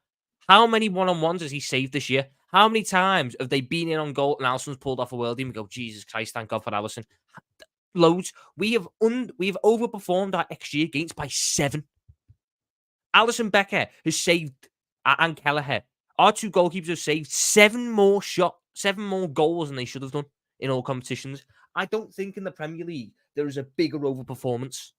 How many one-on-ones has he saved this year? How many times have they been in on goal and Alisson's pulled off a worldie and we go, Jesus Christ, thank God for Alisson? Loads. We have overperformed our XG against by 7. Alisson Becker has saved, and Kelleher, our two goalkeepers have saved 7 more goals than they should have done in all competitions. I don't think in the Premier League there is a bigger overperformance.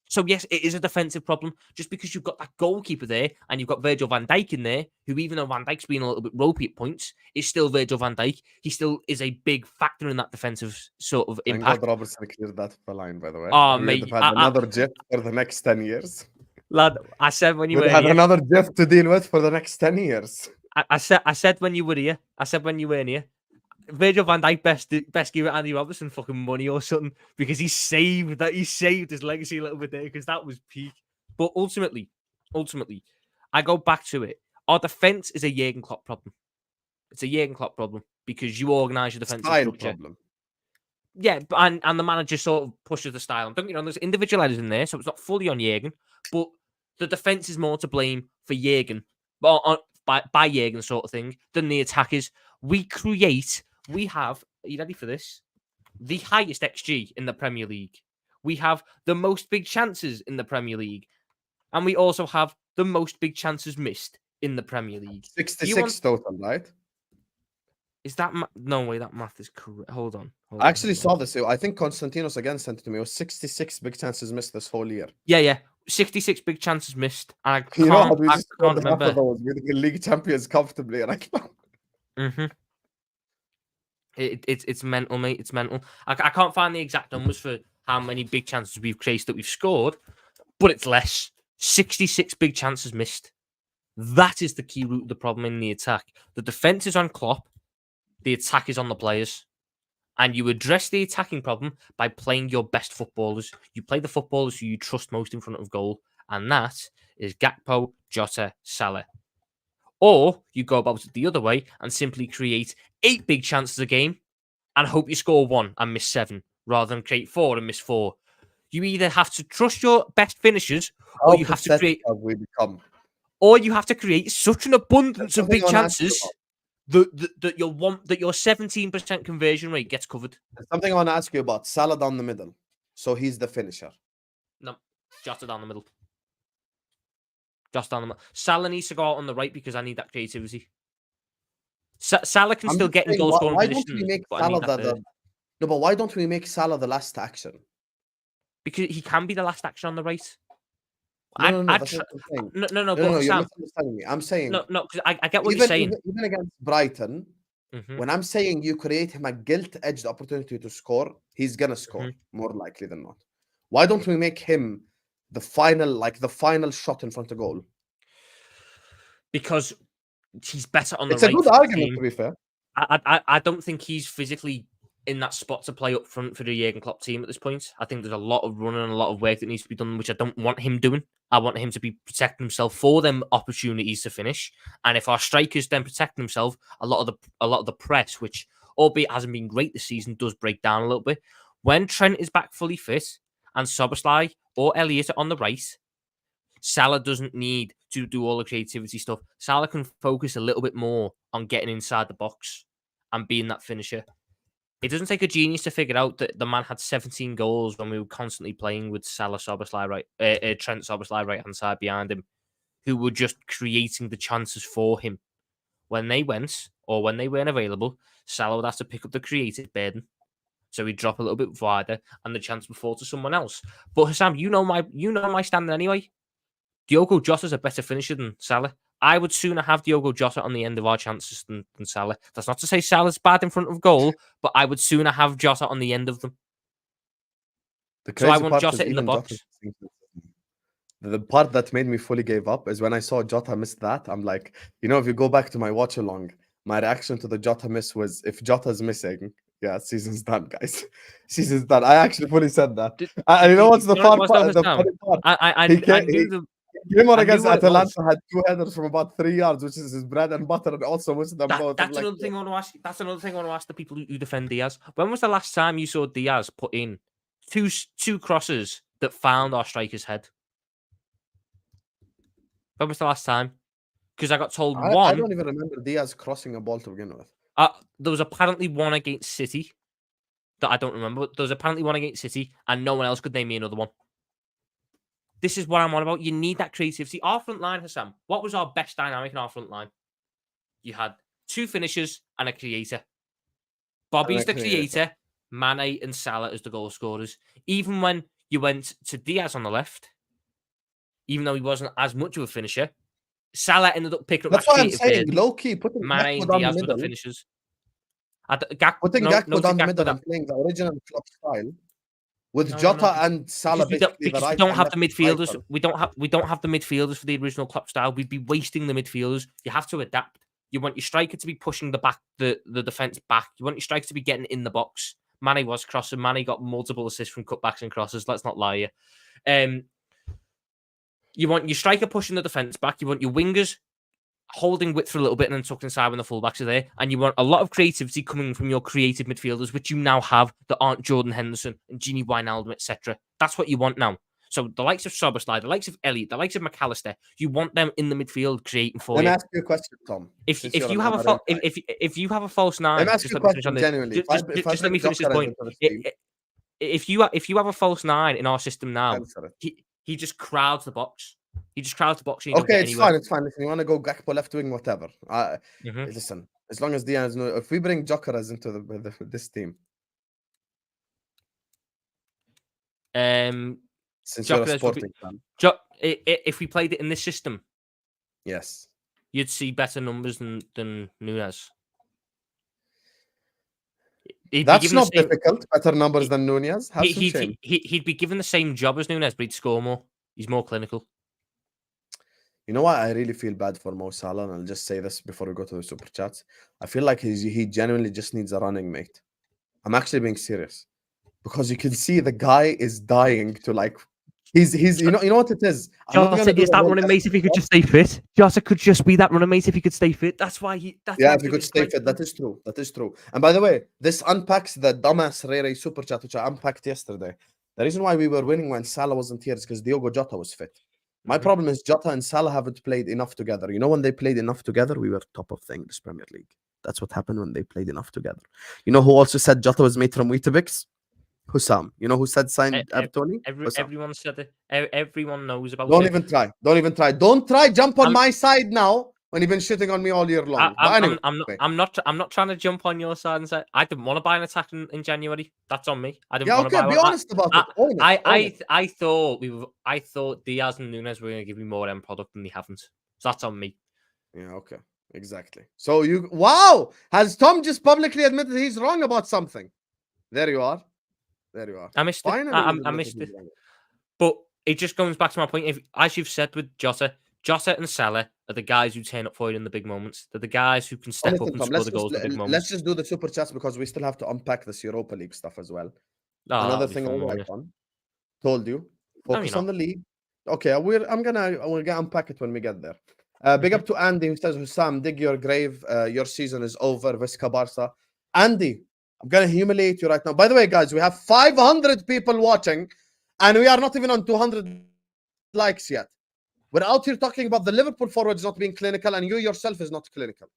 So yes, it is a defensive problem. Just because you've got that goalkeeper there and you've got Virgil van Dijk in there, who even though Van Dijk's been a little bit ropey at points, is still Virgil van Dijk. He still is a big factor in that defensive sort of impact. Thank God Robertson cleared that for line, by the way. Oh, we mate. have had another GIF for the next 10 years. Lad, I said when you were had here. Another GIF to deal with for the next 10 years. I said when you were here. I said when you weren't here. Virgil van Dijk best give it Andy Robertson fucking money or something, because he saved his legacy a little bit there, because that was peak. But ultimately, I go back to it. Our defense is a Jurgen Klopp problem. It's a Jurgen Klopp problem because you organise your defensive structure. Problem. Yeah, and the manager sort of pushes the style. And don't get me wrong, there's individual errors in there, so it's not fully on Jurgen, but the defense is more to blame for Jurgen, by Jurgen sort of thing, than the attackers. We have, are you ready for this? The highest XG in the Premier League. We have the most big chances in the Premier League. And we also have the most big chances missed in the Premier League. 66 total, right? Is that... No way, that math is correct. Hold on. I actually saw this. I think Konstantinos again sent it to me. It was 66 big chances missed this whole year. Yeah. 66 big chances missed. And I You know how we can't just scored half remember. of those. We're the league champions comfortably. Right? It's mental, mate. It's mental. I can't find the exact numbers for how many big chances we've created that we've scored, but it's less. 66 big chances missed. That is the key root of the problem in the attack. The defense is on Klopp. The attack is on the players. And you address the attacking problem by playing your best footballers. You play the footballers who you trust most in front of goal. And that is Gakpo, Jota, Salah. Or you go about it the other way and simply create 8 big chances a game and hope you score 1 and miss 7, rather than create 4 and miss 4. You either have to trust your best finishers, or you have to create, or you have to create such an abundance of big chances that your 17% conversion rate gets covered. There's something I want to ask you about. Salah down the middle, so he's the finisher. No, Jota down the middle. Just down the middle. Salah needs to go out on the right because I need that creativity. Salah can still get in goal scoring positions. Don't we make Salah No, but why don't we make Salah the last action? Because he can be the last action on the right. No, but Sam, you're misunderstanding me. I'm saying no, because I get what you're saying. Even against Brighton, when I'm saying you create him a gilt-edged opportunity to score, he's gonna score more likely than not. Why don't we make him the final shot in front of goal? Because he's better on the right. It's a good argument, to be fair. I don't think he's physically in that spot to play up front for the Jurgen Klopp team at this point. I think there's a lot of running and a lot of work that needs to be done, which I don't want him doing. I want him to be protecting himself for them opportunities to finish. And if our strikers then protect themselves, a lot of the press, which albeit hasn't been great this season, does break down a little bit. When Trent is back fully fit and Szoboszlai or Elliott on the right, Salah doesn't need to do all the creativity stuff. Salah can focus a little bit more on getting inside the box and being that finisher. It doesn't take a genius to figure out that the man had 17 goals when we were constantly playing with Salah, Szoboszlai Trent Szoboszlai right hand side behind him, who were just creating the chances for him. When they went or when they weren't available, Salah would have to pick up the creative burden. So he'd drop a little bit wider and the chance would fall to someone else. But Husam, you know my standing anyway. Diogo Jota's a better finisher than Salah. I would sooner have Diogo Jota on the end of our chances than Salah. That's not to say Salah's bad in front of goal, but I would sooner have Jota on the end of them. So I want Jota in the box. The part that made me fully give up is when I saw Jota miss that. I'm like, if you go back to my watch along, my reaction to the Jota miss was, if Jota's missing, yeah, season's done, guys. Season's done. I actually fully said that. And you know what's the funny part? I knew the... Game on against Atalanta had 2 headers from about 3 yards, which is his bread and butter, and also missed them both. That's another thing I want to ask. That's another thing I want to ask the people who defend Diaz. When was the last time you saw Diaz put in two crosses that found our striker's head? When was the last time? Because I got told one. I don't even remember Diaz crossing a ball to begin with. There was apparently one against City that I don't remember. There was apparently one against City, and no one else could name me another one. This is what I'm on about. You need that creativity. Our front line, Husam, what was our best dynamic in our front line? You had 2 finishers and a creator. Bobby's the creator, Mane and Salah as the goal scorers. Even when you went to Diaz on the left, even though he wasn't as much of a finisher, Salah ended up picking up That's why I'm saying, low-key, putting Mane and Diaz were the finishers. Putting Gakpo down the middle and playing the original Klopp style. With Jota and Salah, because we don't have the midfielders. We don't have the midfielders for the original Klopp style. We'd be wasting the midfielders. You have to adapt. You want your striker to be pushing the defense back. You want your striker to be getting in the box. Mane was crossing. Mane got multiple assists from cutbacks and crosses. Let's not lie here. You want your striker pushing the defense back. You want your wingers holding width for a little bit and then tucked inside when the fullbacks are there. And you want a lot of creativity coming from your creative midfielders, which you now have, that aren't Jordan Henderson and Gini Wijnaldum, etc. That's what you want now. So the likes of Szoboszlai, the likes of Elliott, the likes of McAllister, you want them in the midfield creating for you. Let me ask you a question, Tom. If you have a false nine, let me ask you a question genuinely. Just let me finish this point. if you have a false 9 in our system now, Answer it. he just crowds the box. He just crowds the box and you don't Okay, get it's anywhere. fine. It's fine. If you want to go Gakpo left wing, whatever. Listen, as long as Diaz, if we bring Jokeras into this team, since you're a Jokeras would be- Sporting fan, if we played it in this system, yes, you'd see better numbers than Nunes. that's not difficult. Better numbers than Nunez. Have some shame. He'd be given the same job as Nunes, but he'd score more. He's more clinical. You know what? I really feel bad for Mo Salah, and I'll just say this before we go to the super chats. I feel like he genuinely just needs a running mate. I'm actually being serious because you can see the guy is dying to like. He's you know what it is. Jota is that running mate if he could just stay fit. Jota could just be that running mate if he could stay fit. That's why he. Yeah, if he could stay fit, that is true. That is true. And by the way, this unpacks the dumbass Rere super chat which I unpacked yesterday. The reason why we were winning when Salah wasn't here is because Diogo Jota was fit. My problem is Jota and Salah haven't played enough together. You know, when they played enough together, we were top of the English Premier League. That's what happened when they played enough together. You know who also said Jota was made from Weetabix? Husam. You know who said signed Tony? Everyone said it. Everyone knows about Don't it. even try. Don't even try. Don't try jump on my side now when you've been shitting on me all year long. I'm not trying to jump on your side and say I didn't want to buy an attack in January. That's on me. I didn't want to buy be honest about it. I thought Diaz and Nunes were going to give me more end product than they haven't. So that's on me. Yeah, okay. Exactly. So wow! Has Tom just publicly admitted he's wrong about something? There you are. There you are. I missed it. I missed it. But it just comes back to my point. As you've said with Jota and Salah are the guys who turn up for you in the big moments. They're the guys who can step up and score the goals in the big moments. Let's just do the super chats because we still have to unpack this Europa League stuff as well. Another thing I work on. Told you. Focus on the league. Okay, I'm gonna unpack it when we get there. Big up to Andy who says, Husam, dig your grave. Your season is over. Visca Barca. Andy, I'm going to humiliate you right now. By the way, guys, we have 500 people watching and we are not even on 200 likes yet. We're out here talking about the Liverpool forwards not being clinical and you yourself is not clinical.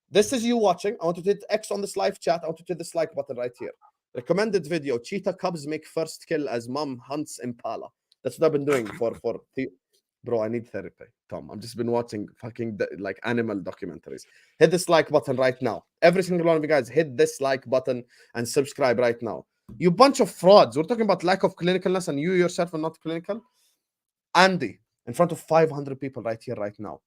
This is you watching. I want you to hit X on this live chat. I want you to hit this like button right here. Recommended video. Cheetah Cubs make first kill as mom hunts Impala. That's what I've been doing for Bro, I need therapy, Tom. I've just been watching fucking like animal documentaries. Hit this like button right now. Every single one of you guys, hit this like button and subscribe right now. You bunch of frauds. We're talking about lack of clinicalness and you yourself are not clinical. Andy, in front of 500 people right here, right now.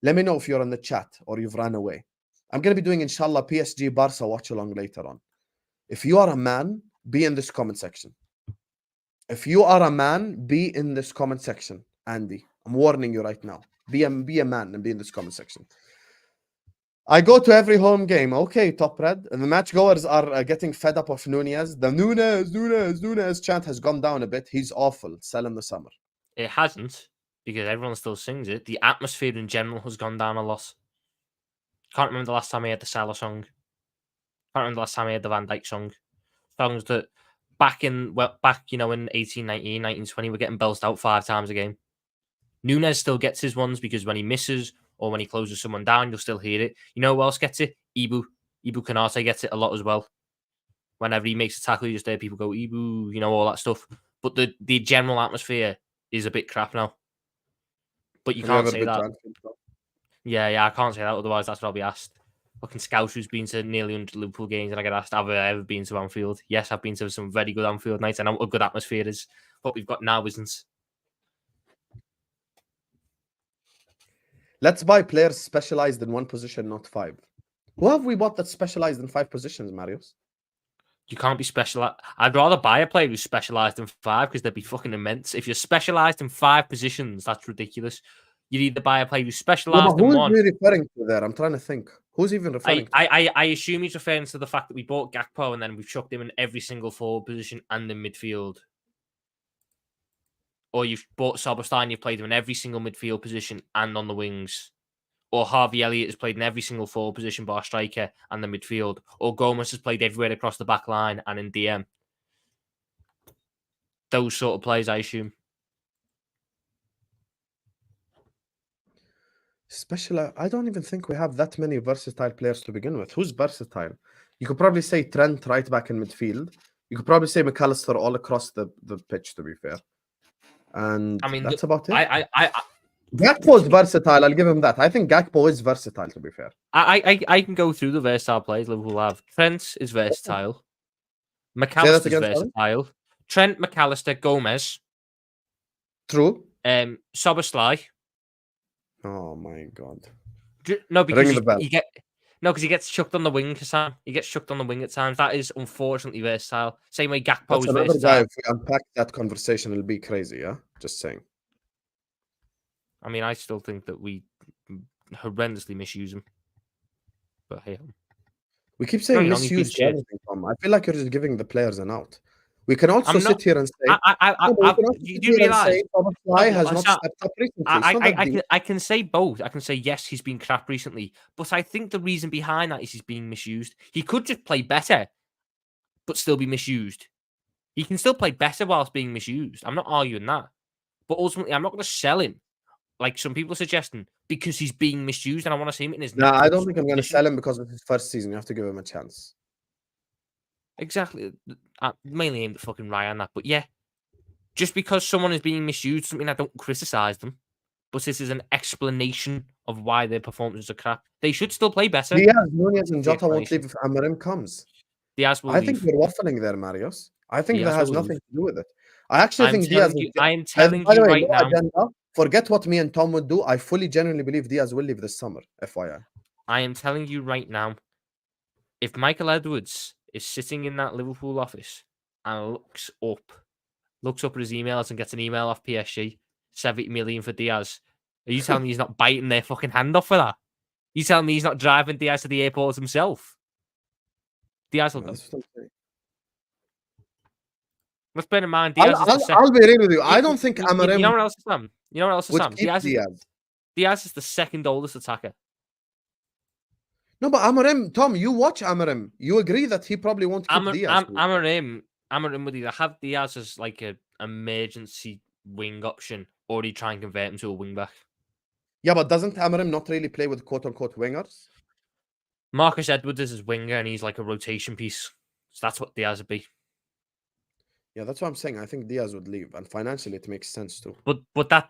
Let me know if you're in the chat or you've run away. I'm going to be doing, inshallah, PSG Barca watch along later on. If you are a man, be in this comment section. If you are a man, be in this comment section, Andy. I'm warning you right now. Be a man and be in this comment section. I go to every home game. Okay, Top Red. And the match goers are getting fed up of Nunez. The Nunez chant has gone down a bit. He's awful. Sell him the summer. It hasn't, because everyone still sings it. The atmosphere in general has gone down a lot. Can't remember the last time I heard the Salah song. Can't remember the last time I heard the Van Dijk song. Songs that back in 1819, 1920 were getting belted out 5 times a game. Nunez still gets his ones because when he misses or when he closes someone down, you'll still hear it. You know who else gets it? Ibu Konate gets it a lot as well. Whenever he makes a tackle, you just hear people go, Ibu, all that stuff. But the general atmosphere is a bit crap now. But you can't say that. Yeah, I can't say that. Otherwise, that's what I'll be asked. Fucking Scouse, who's been to nearly 100 Liverpool games, and I get asked, have I ever been to Anfield? Yes, I've been to some very good Anfield nights. I know what a good atmosphere is. What we've got now isn't. Let's buy players specialized in one position, not 5. Who have we bought that's specialized in 5 positions, Marius? You can't be specialized. I'd rather buy a player who's specialized in 5 because they'd be fucking immense. If you're specialized in 5 positions, that's ridiculous. You'd either buy a player who's specialized in one. Who is he referring to there? I'm trying to think. Who's even referring to? I assume he's referring to the fact that we bought Gakpo and then we've chucked him in every single forward position and in midfield. Or you've bought Soberstein, you've played him in every single midfield position and on the wings. Or Harvey Elliott has played in every single forward position bar striker and the midfield. Or Gomez has played everywhere across the back line and in DM. Those sort of players, I assume. I don't even think we have that many versatile players to begin with. Who's versatile? You could probably say Trent right back in midfield. You could probably say McAllister all across the pitch, to be fair. And I mean, that's about it. I Gakpo is versatile. I'll give him that. I think Gakpo is versatile, to be fair. I can go through the versatile players Liverpool have. Trent is versatile. McAllister is versatile. Trent, McAllister, Gomez. True. Szoboszlai. Oh my god. No, because Ring the bell. because he gets chucked on the wing, Husam. He gets chucked on the wing at times. That is unfortunately versatile. Same way Gakpo That's is another versatile. guy. If we unpack that conversation, it'll be crazy. Yeah, just saying. I mean, I still think that we horrendously misuse him. But hey, we keep saying No, he's been misuse shit. everything. Tom. I feel like you're just giving the players an out. We can also sit here and say, do you realize has not stepped up recently. I can say both. I can say yes, he's been crap recently, but I think the reason behind that is he's being misused. He could just play better, but still be misused. He can still play better whilst being misused. I'm not arguing that, but ultimately, I'm not going to sell him like some people are suggesting because he's being misused, and I want to see him in his. No, I don't think I'm going to sell him because of his first season. You have to give him a chance. Exactly. I mainly aimed at fucking Ryan that, but yeah, just because someone is being misused doesn't mean I don't criticize them. But this is an explanation of why their performances are crap. They should still play better. Diaz, Nunez, and Jota won't leave if Amorim comes. Diaz will I leave. think you're waffling there, Marius. I think Diaz that has will nothing leave. to do with it. I actually think Diaz. I am telling you right now. Agenda, forget what me and Tom would do. I fully, genuinely believe Diaz will leave this summer. FYI. I am telling you right now. If Michael Edwards is sitting in that Liverpool office and looks up at his emails and gets an email off PSG, 70 million for Diaz, are you telling me he's not biting their fucking hand off for that? You telling me he's not driving Diaz to the airport himself? Diaz will go. Let's bear in mind, Diaz I'll be real with you. I don't think Amorim. You know what else is Sam? You know what else is Sam? Diaz is the second oldest attacker. No, but Amorim, Tom, you watch Amorim. You agree that he probably won't keep Diaz. Amorim would either have Diaz as like an emergency wing option, or he'd try and convert him to a wing back. Yeah, but doesn't Amorim not really play with quote-unquote wingers? Marcus Edwards is his winger, and he's like a rotation piece. So that's what Diaz would be. Yeah, that's what I'm saying. I think Diaz would leave, and financially it makes sense too. But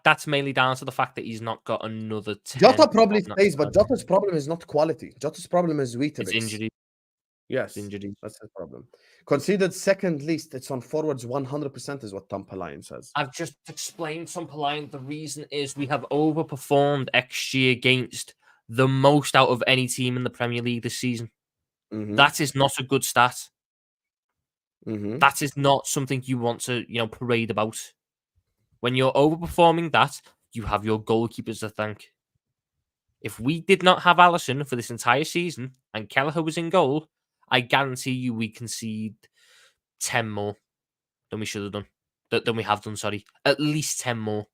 that's mainly down to the fact that he's not got another 10. Jota probably stays, but Jota's problem is not quality. Jota's problem is Weetabix. It's injury. Yes, injury. That's his problem. Conceded second least. It's on forwards 100% is what Tom Palayan says. I've just explained Tom Palayan. The reason is we have overperformed XG against the most out of any team in the Premier League this season. Mm-hmm. That is not a good stat. Mm-hmm. That is not something you want to, parade about. When you're overperforming that, you have your goalkeepers to thank. If we did not have Alisson for this entire season and Kelleher was in goal, I guarantee you we concede 10 more than we should have done. Than we have done, sorry. At least 10 more.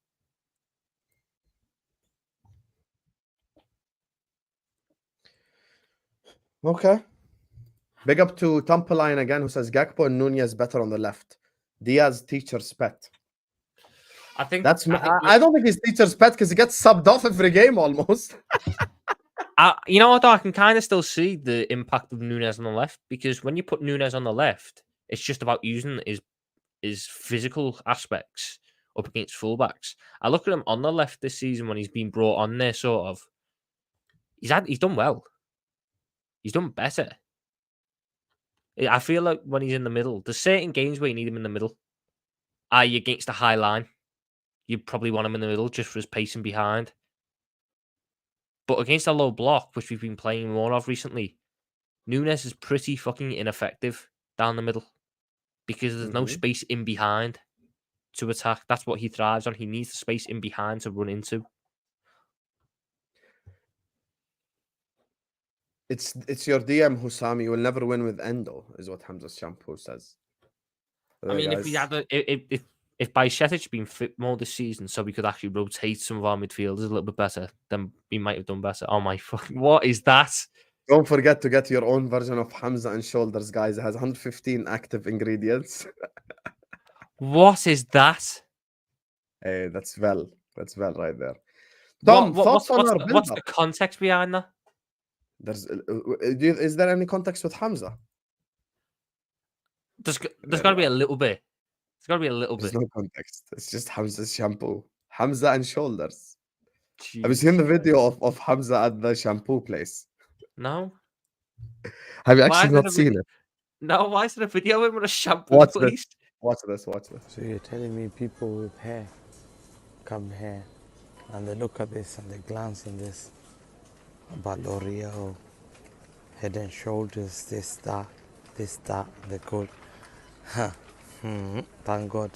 Okay. Big up to Tom Palayan again, who says Gakpo and Nunez better on the left. Diaz teacher's pet. I don't think he's teacher's pet because he gets subbed off every game almost. You know what, though? I can kind of still see the impact of Nunez on the left, because when you put Nunez on the left, it's just about using his physical aspects up against fullbacks. I look at him on the left this season when he's been brought on there, sort of. He's done well. He's done better. I feel like when he's in the middle, there's certain games where you need him in the middle. I.e. against a high line, you probably want him in the middle just for his pacing behind. But against a low block, which we've been playing more of recently, Nunez is pretty fucking ineffective down the middle because there's no space in behind to attack. That's what he thrives on. He needs the space in behind to run into. It's your DM, Husam. You will never win with Endo, is what Hamza's shampoo says. I mean, guys. if we had if Bajcetic had been fit more this season, so we could actually rotate some of our midfielders a little bit better, then we might have done better. Oh my fucking, what is that? Don't forget to get your own version of Hamza and Shoulders, guys. It has 115 active ingredients. What is that? Hey, that's Vel. That's Vel right there. Tom, what's the context behind that? Is there any context with Hamza? There's got to be a little bit. There's got to be a little There's bit. no context. It's just Hamza's shampoo. Hamza and shoulders. Have you Jesus seen the Christ. video of Hamza at the shampoo place? No. Have you Why actually is there not a seen video? it? No, why is there a video of him with a shampoo Watch place? this. Watch this. Watch this. So you're telling me people with hair come here and they look at this and they glance in this about L'Oreal, Head and Shoulders, this, that, and they go, huh, thank God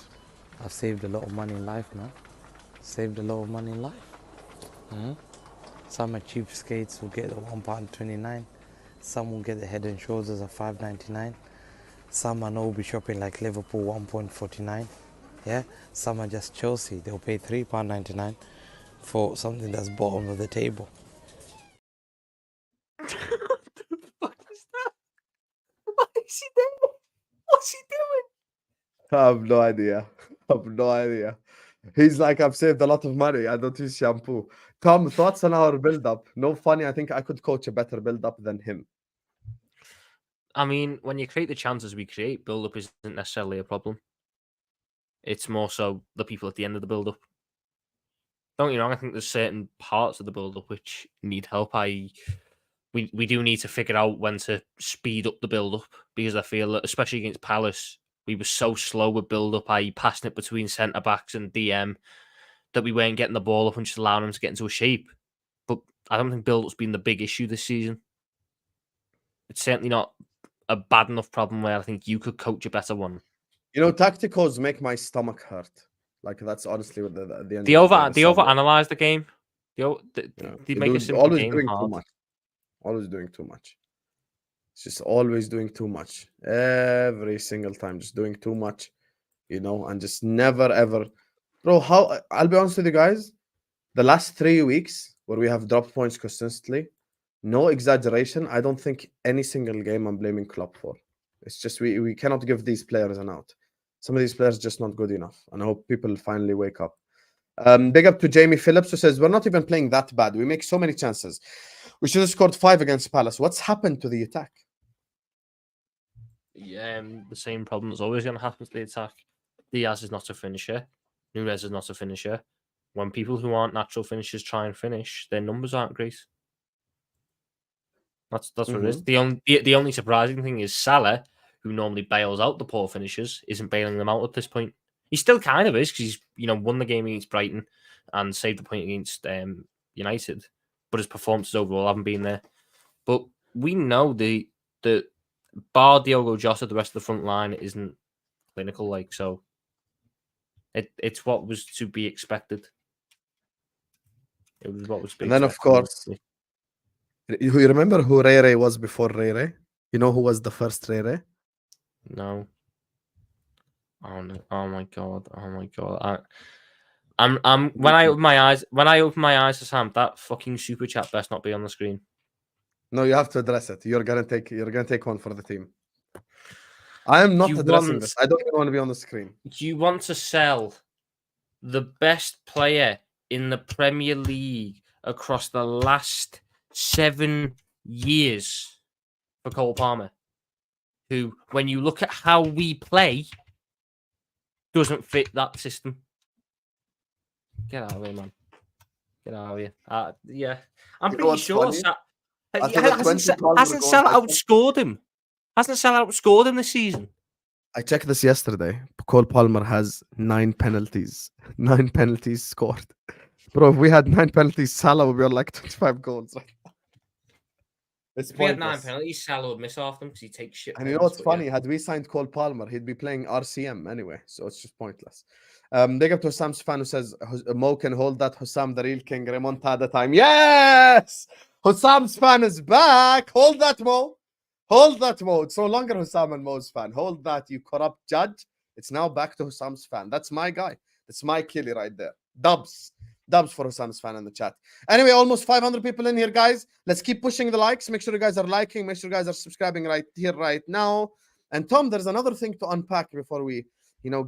I've saved a lot of money in life now. Saved a lot of money in life. Some are cheapskates will get the £1.29. Some will get the Head and Shoulders at £5.99. Some I know will be shopping like Liverpool, £1.49. Yeah, some are just Chelsea. They'll pay £3.99 for something that's bottom of the table. What the fuck is that? What is he doing? What's he doing? I have no idea. I have no idea. He's like, I've saved a lot of money. I don't use shampoo. Tom, thoughts on our build-up? No funny. I think I could coach a better build-up than him. I mean, when you create the chances we create, build-up isn't necessarily a problem. It's more so the people at the end of the build-up. Don't get me wrong, I think there's certain parts of the build-up which need help. We do need to figure out when to speed up the build-up, because I feel that, especially against Palace, we were so slow with build-up, passing it between centre-backs and DM, that we weren't getting the ball up and just allowing them to get into a shape. But I don't think build-up's been the big issue this season. It's certainly not a bad enough problem where I think you could coach a better one. You know, tacticals make my stomach hurt. Like, that's honestly what the end. They of the day, overanalyze the game. They make a simple always game doing hard. too much. Always doing too much. It's just always doing too much. Every single time, just doing too much, and just never ever. Bro, I'll be honest with you guys, the last 3 weeks where we have dropped points consistently, no exaggeration, I don't think any single game I'm blaming Klopp for. It's just we cannot give these players an out. Some of these players are just not good enough. And I hope people finally wake up. Big up to Jamie Phillips, who says, we're not even playing that bad. We make so many chances. We should have scored 5 against Palace. What's happened to the attack? Yeah, the same problem that's always going to happen to the attack. Diaz is not a finisher. Nunez is not a finisher. When people who aren't natural finishers try and finish, their numbers aren't great. That's what it is. The only surprising thing is Salah, who normally bails out the poor finishers, isn't bailing them out at this point. He still kind of is, because he's won the game against Brighton and saved the point against United, but his performances overall haven't been there. But we know the bar Diogo Jota, the rest of the front line isn't clinical, like, so it's what was to be expected. It was what was to be And then, of expected. course, you remember who Rere was before Rere? You know who was the first Rere? No. Oh no! Oh my god! Oh my god! I'm when I open my eyes, Husam, that fucking super chat best not be on the screen. No, you have to address it. You're gonna take one for the team. I am not addressing this. I don't even want to be on the screen. You want to sell the best player in the Premier League across the last 7 years for Cole Palmer, who, when you look at how we play, doesn't fit that system. Get out of here, man. Get out of here. Yeah. I'm pretty sure hasn't Salah outscored him? Hasn't Salah outscored him this season? I checked this yesterday. Cole Palmer has 9 penalties. 9 penalties scored. Bro, if we had 9 penalties, Salah would be on like 25 goals. If we had 9 penalties, Salah would miss half them because he takes shit. And you know what's funny? Had we signed Cole Palmer, he'd be playing RCM anyway, so it's just pointless. Big up to Husam's fan who says, Mo can hold that. Husam, the real king. Remontada time. Yes! Husam's fan is back. Hold that, Mo. Hold that, Mo. It's no longer Husam and Mo's fan. Hold that, you corrupt judge. It's now back to Husam's fan. That's my guy. That's my killie right there. Dubs. Dubs for Husam's fan in the chat. Anyway, almost 500 people in here, guys. Let's keep pushing the likes. Make sure you guys are liking. Make sure you guys are subscribing right here, right now. And Tom, there's another thing to unpack before we,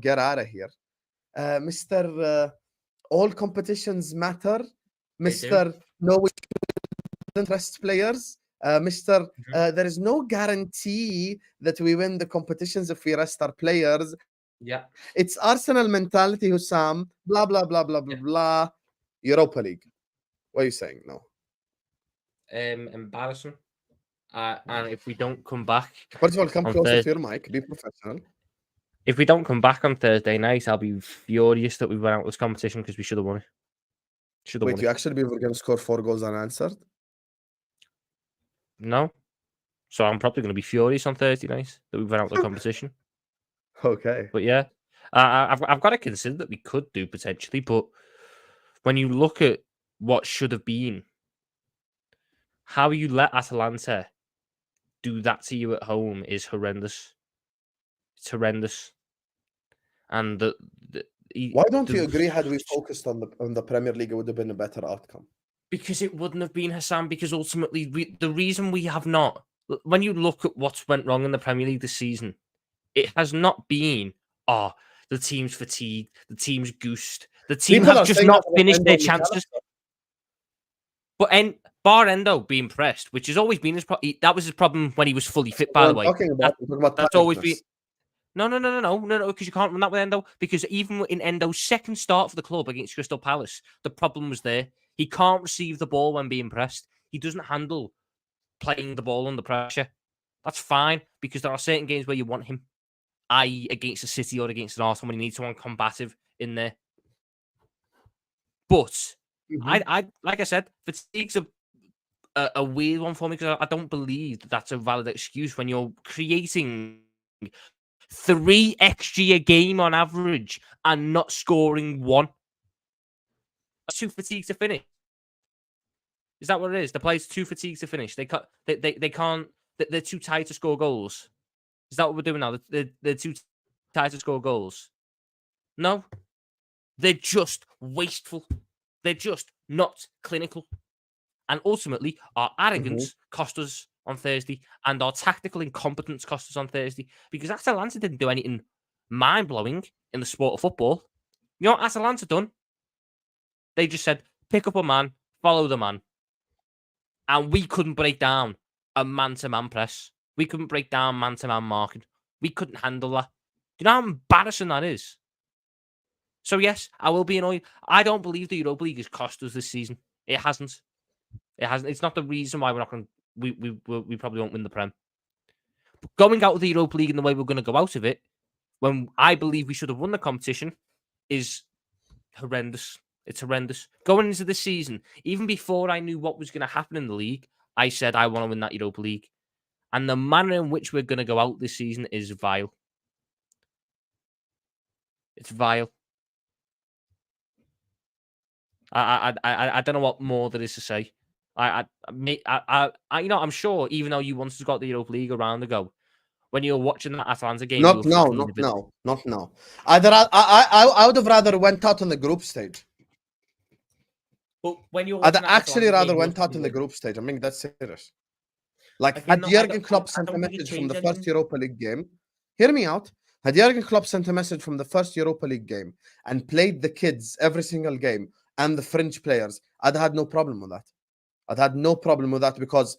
get out of here. Mr. All competitions matter. Mr. No, we shouldn't rest players. Mr. There is no guarantee that we win the competitions if we rest our players. Yeah. It's Arsenal mentality, Husam. Blah, blah, blah, blah, blah, blah. Europa League. What are you saying? No. Embarrassing. And if we don't come back, First of all, come on closer Thursday, to your mic. Be professional. if we don't come back on Thursday night, I'll be furious that we went out of this competition because we should have won it. Should have Wait, won you it. actually believe we're going to score 4 goals unanswered? No. So I'm probably going to be furious on Thursday night that we went out of the competition. Okay. But yeah, I've got to consider that we could do potentially. But when you look at what should have been, how you let Atalanta do that to you at home is horrendous. It's horrendous. And Why don't you agree? Had we focused on the Premier League, it would have been a better outcome. Because it wouldn't have been, Husam. Because ultimately, the reason we have not, when you look at what's went wrong in the Premier League this season, it has not been, the team's fatigued, the team's goosed, the team have just not finished their chances. But bar Endo being pressed, which has always been that was his problem when he was fully fit, by the way. That's always been. No, because you can't run that with Endo. Because even in Endo's second start for the club against Crystal Palace, the problem was there. He can't receive the ball when being pressed. He doesn't handle playing the ball under pressure. That's fine, because there are certain games where you want him, i.e. against a City or against an Arsenal, when you need someone combative in there. But I like I said, fatigue's a weird one for me, because I don't believe that's a valid excuse when you're creating 3 XG a game on average and not scoring 1. That's too fatigued to finish. Is that what it is? The players are too fatigued to finish. They can't. They're too tired to score goals. Is that what we're doing now? They're too tired to score goals. No, they're just wasteful. They're just not clinical. And ultimately, our arrogance cost us on Thursday, and our tactical incompetence cost us on Thursday, because Atalanta didn't do anything mind-blowing in the sport of football. You know what Atalanta done? They just said, pick up a man, follow the man. And we couldn't break down a man-to-man press. We couldn't break down man-to-man marking. We couldn't handle that. Do you know how embarrassing that is? So yes, I will be annoyed. I don't believe the Europa League has cost us this season. It hasn't. It hasn't. It's not the reason why we're not going to. We probably won't win the Prem. But going out of the Europa League in the way we're going to go out of it, when I believe we should have won the competition, is horrendous. It's horrendous. Going into the season, even before I knew what was going to happen in the league, I said I want to win that Europa League. And the manner in which we're going to go out this season is vile. It's vile. I don't know what more there is to say. I'm sure, even though you once got the Europa League a round ago, when you were watching that Atalanta game, not now. I would have rather went out on the group stage. But when you're I'd actually rather went out in the group stage. I mean, that's serious. Like, had Jurgen Klopp sent a message from the first Europa League game, hear me out. Had Jurgen Klopp sent a message from the first Europa League game and played the kids every single game and the French players, I'd had no problem with that. I'd had no problem with that, because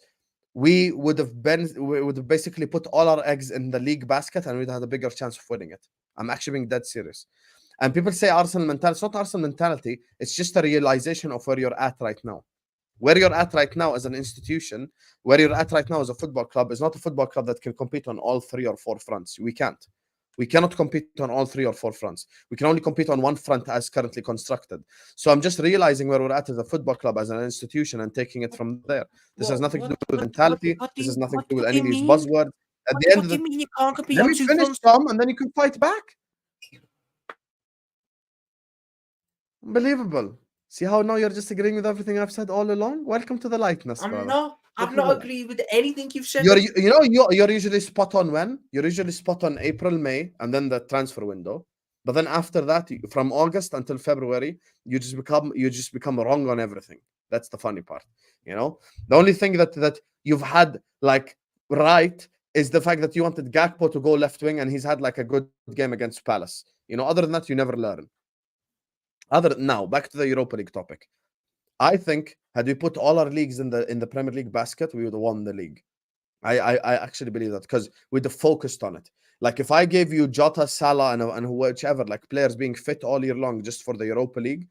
we would have basically put all our eggs in the league basket, and we'd have a bigger chance of winning it. I'm actually being dead serious. And people say Arsenal mentality. It's not Arsenal mentality. It's just a realization of where you're at right now. Where you're at right now as an institution, where you're at right now as a football club, is not a football club that can compete on all 3 or 4 fronts. We can't. We cannot compete on all 3 or 4 fronts. We can only compete on one front as currently constructed. So I'm just realizing where we're at as a football club, as an institution, and taking it from there. This has nothing to do with mentality. This has nothing to do with any of these buzzwords. At the end of the day, you can't compete let me finish, Tom, and then you can fight back. Unbelievable. See how now you're just agreeing with everything I've said all along? Welcome to the lightness, brother. I've not agreed with anything you've said. You're usually spot on when? You're usually spot on April, May, and then the transfer window. But then after that, from August until February, you just become wrong on everything. That's the funny part. You know? The only thing that you've had like right is the fact that you wanted Gakpo to go left wing, and he's had like a good game against Palace. You know, other than that, you never learn. Now, back to the Europa League topic. I think had we put all our leagues in the Premier League basket, we would have won the league. I actually believe that because we'd have focused on it. Like if I gave you Jota, Salah, and whichever like players being fit all year long just for the Europa League,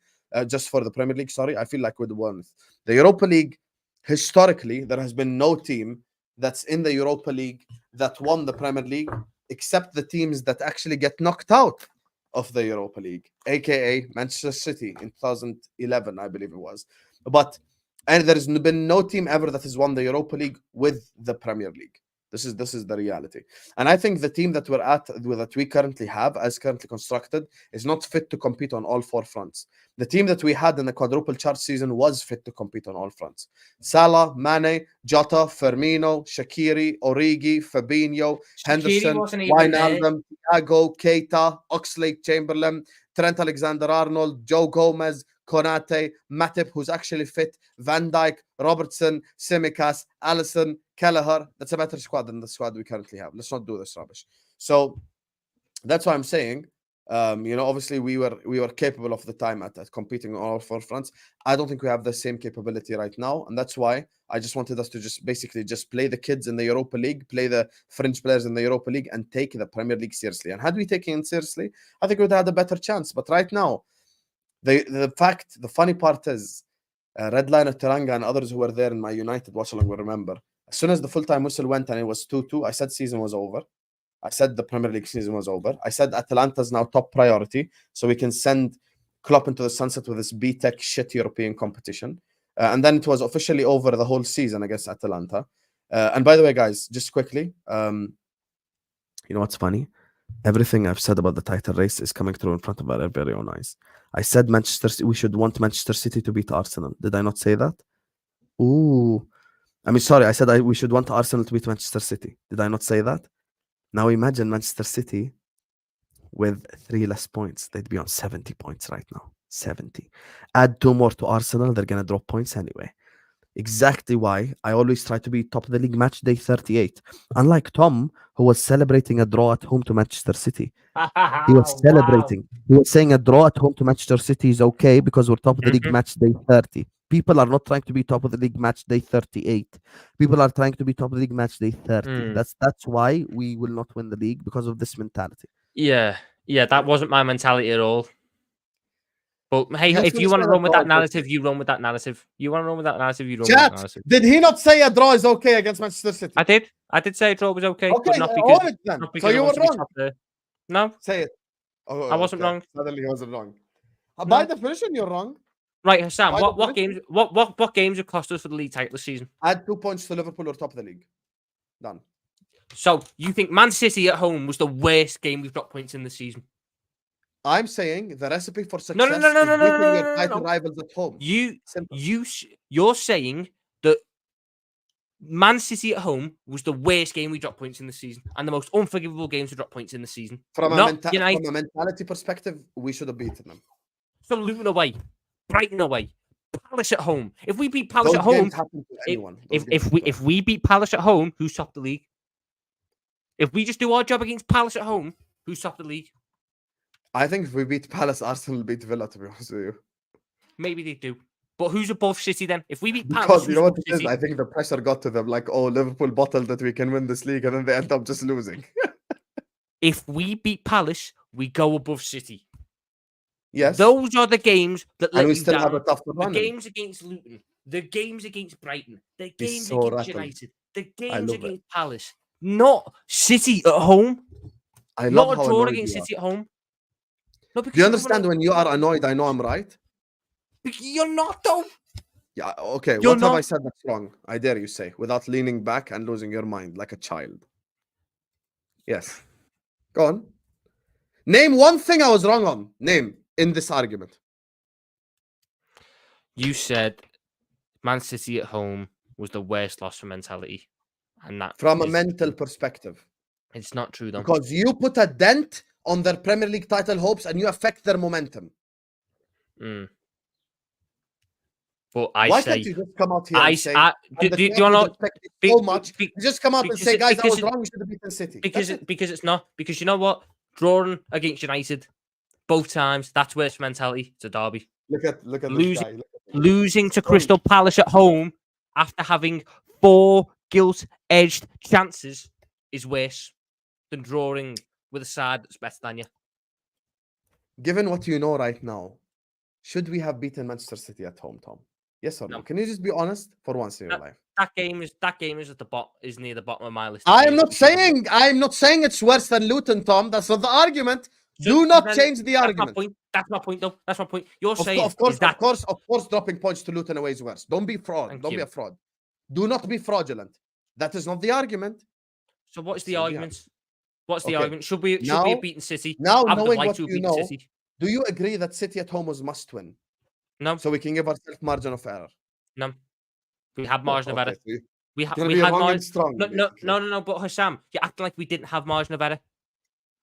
just for the Premier League, sorry, I feel like we'd have won. The Europa League, historically, there has been no team that's in the Europa League that won the Premier League except the teams that actually get knocked out of the Europa League, aka Manchester City in 2011, I believe it was. And there's been no team ever that has won the Europa League with the Premier League. This is the reality. And I think the team that we currently have, as currently constructed, is not fit to compete on all four fronts. The team that we had in the quadruple chart season was fit to compete on all fronts. Salah, Mane, Jota, Firmino, Shaqiri, Origi, Fabinho, Henderson, Wijnaldum, Thiago, Keita, Oxlade-Chamberlain, Trent Alexander-Arnold, Joe Gomez, Konate, Matip, who's actually fit, Van Dijk, Robertson, Tsimikas, Alisson, Kelleher. That's a better squad than the squad we currently have. Let's not do this rubbish. So that's why I'm saying, obviously we were capable of the time at competing on all four fronts. I don't think we have the same capability right now, and that's why I just wanted us to just play the kids in the Europa League, play the fringe players in the Europa League, and take the Premier League seriously. And had we taken it seriously, I think we would have had a better chance. But right now, the funny part is, Redline, Teranga, and others who were there in my United watch along will remember. As soon as the full-time whistle went and it was 2-2, I said season was over. I said the Premier League season was over. I said Atalanta's now top priority, so we can send Klopp into the sunset with this B-Tech shit European competition. And then it was officially over the whole season against Atalanta. And by the way, guys, just quickly, you know what's funny? Everything I've said about the title race is coming through in front of our very own eyes. I said we should want Manchester City to beat Arsenal. Did I not say that? Ooh. I mean, sorry, I said we should want Arsenal to beat Manchester City. Did I not say that? Now imagine Manchester City with 3 less points. They'd be on 70 points right now. 70. Add 2 more to Arsenal, they're going to drop points anyway. Exactly why I always try to be top of the league match day 38. Unlike Tom, who was celebrating a draw at home to Manchester City. He was celebrating. Wow. He was saying a draw at home to Manchester City is okay because we're top of the league match day 30. People are not trying to be top of the league match day 38. People are trying to be top of the league match day 30. That's why we will not win the league, because of this mentality. Yeah, that wasn't my mentality at all. But hey, if you want to run with that narrative, you run with that narrative. You want to run with that narrative, you run with that narrative. Did he not say a draw is okay against Manchester City? I did say a draw was okay, but not because so you were wrong. No. Say it. Oh, I wasn't wrong. Suddenly he wasn't wrong. By definition, you're wrong. Right, Husam, what games have cost us for the league title this season? Add 2 points to Liverpool or top of the league. Done. So you think Man City at home was the worst game we've dropped points in this season? I'm saying the recipe for success No. is beating your title rivals at home. You're saying that Man City at home was the worst game we dropped points in the season and the most unforgivable games to drop points in the season. From a mentality perspective, we should have beaten them. So Luton away, Brighton away, Palace at home. If we beat Palace at home, if we beat Palace at home, who's top the league? If we just do our job against Palace at home, who's top the league? I think if we beat Palace, Arsenal will beat Villa, to be honest with you. Maybe they do. But who's above City then? If we beat Palace, because you know what it is? I think the pressure got to them, like, oh, Liverpool bottled that we can win this league, and then they end up just losing. If we beat Palace, we go above City. Yes. Those are the games that let we you still down. have a tough the games against Luton, the games against Brighton, the games against United, the games against Palace. Not City at home. Not a draw against City at home. No, do you understand when you are annoyed, I know I'm right? You're not, though. Yeah, okay. What have I said that's wrong? I dare you say, without leaning back and losing your mind like a child. Yes. Go on. Name one thing I was wrong on. Name in this argument. You said Man City at home was the worst loss for mentality. And that from a mental perspective. It's not true, though. Because you put a dent on their Premier League title hopes and you affect their momentum. But why can't you just come out here and say, do you want to so much? You just come up and say, guys, I was wrong. We should have beaten City. Because it's not. Because you know what? Drawing against United both times, that's worse mentality. It's a derby. Look at losing. losing to Crystal Palace at home after having 4 gilt-edged chances is worse than drawing with a side that's better than you. Given what you know right now, should we have beaten Manchester City at home, Tom? Yes or no? No. Can you just be honest for once in your life? That game is at the is near the bottom of my list. I'm not saying it's worse than Luton, Tom. That's not the argument. Do not change the argument. That's my point, though. That's my point. You're saying, of course, dropping points to Luton away is worse. Don't be fraud. Don't be a fraud. Do not be fraudulent. That is not the argument. So what is the argument? What's the argument? Should we have beaten City? Now, knowing what you know, do you agree that City at home was must win? No. So we can give ourselves margin of error. No. We had margin of error. We had margin. No. But Husam, you're acting like we didn't have margin of error.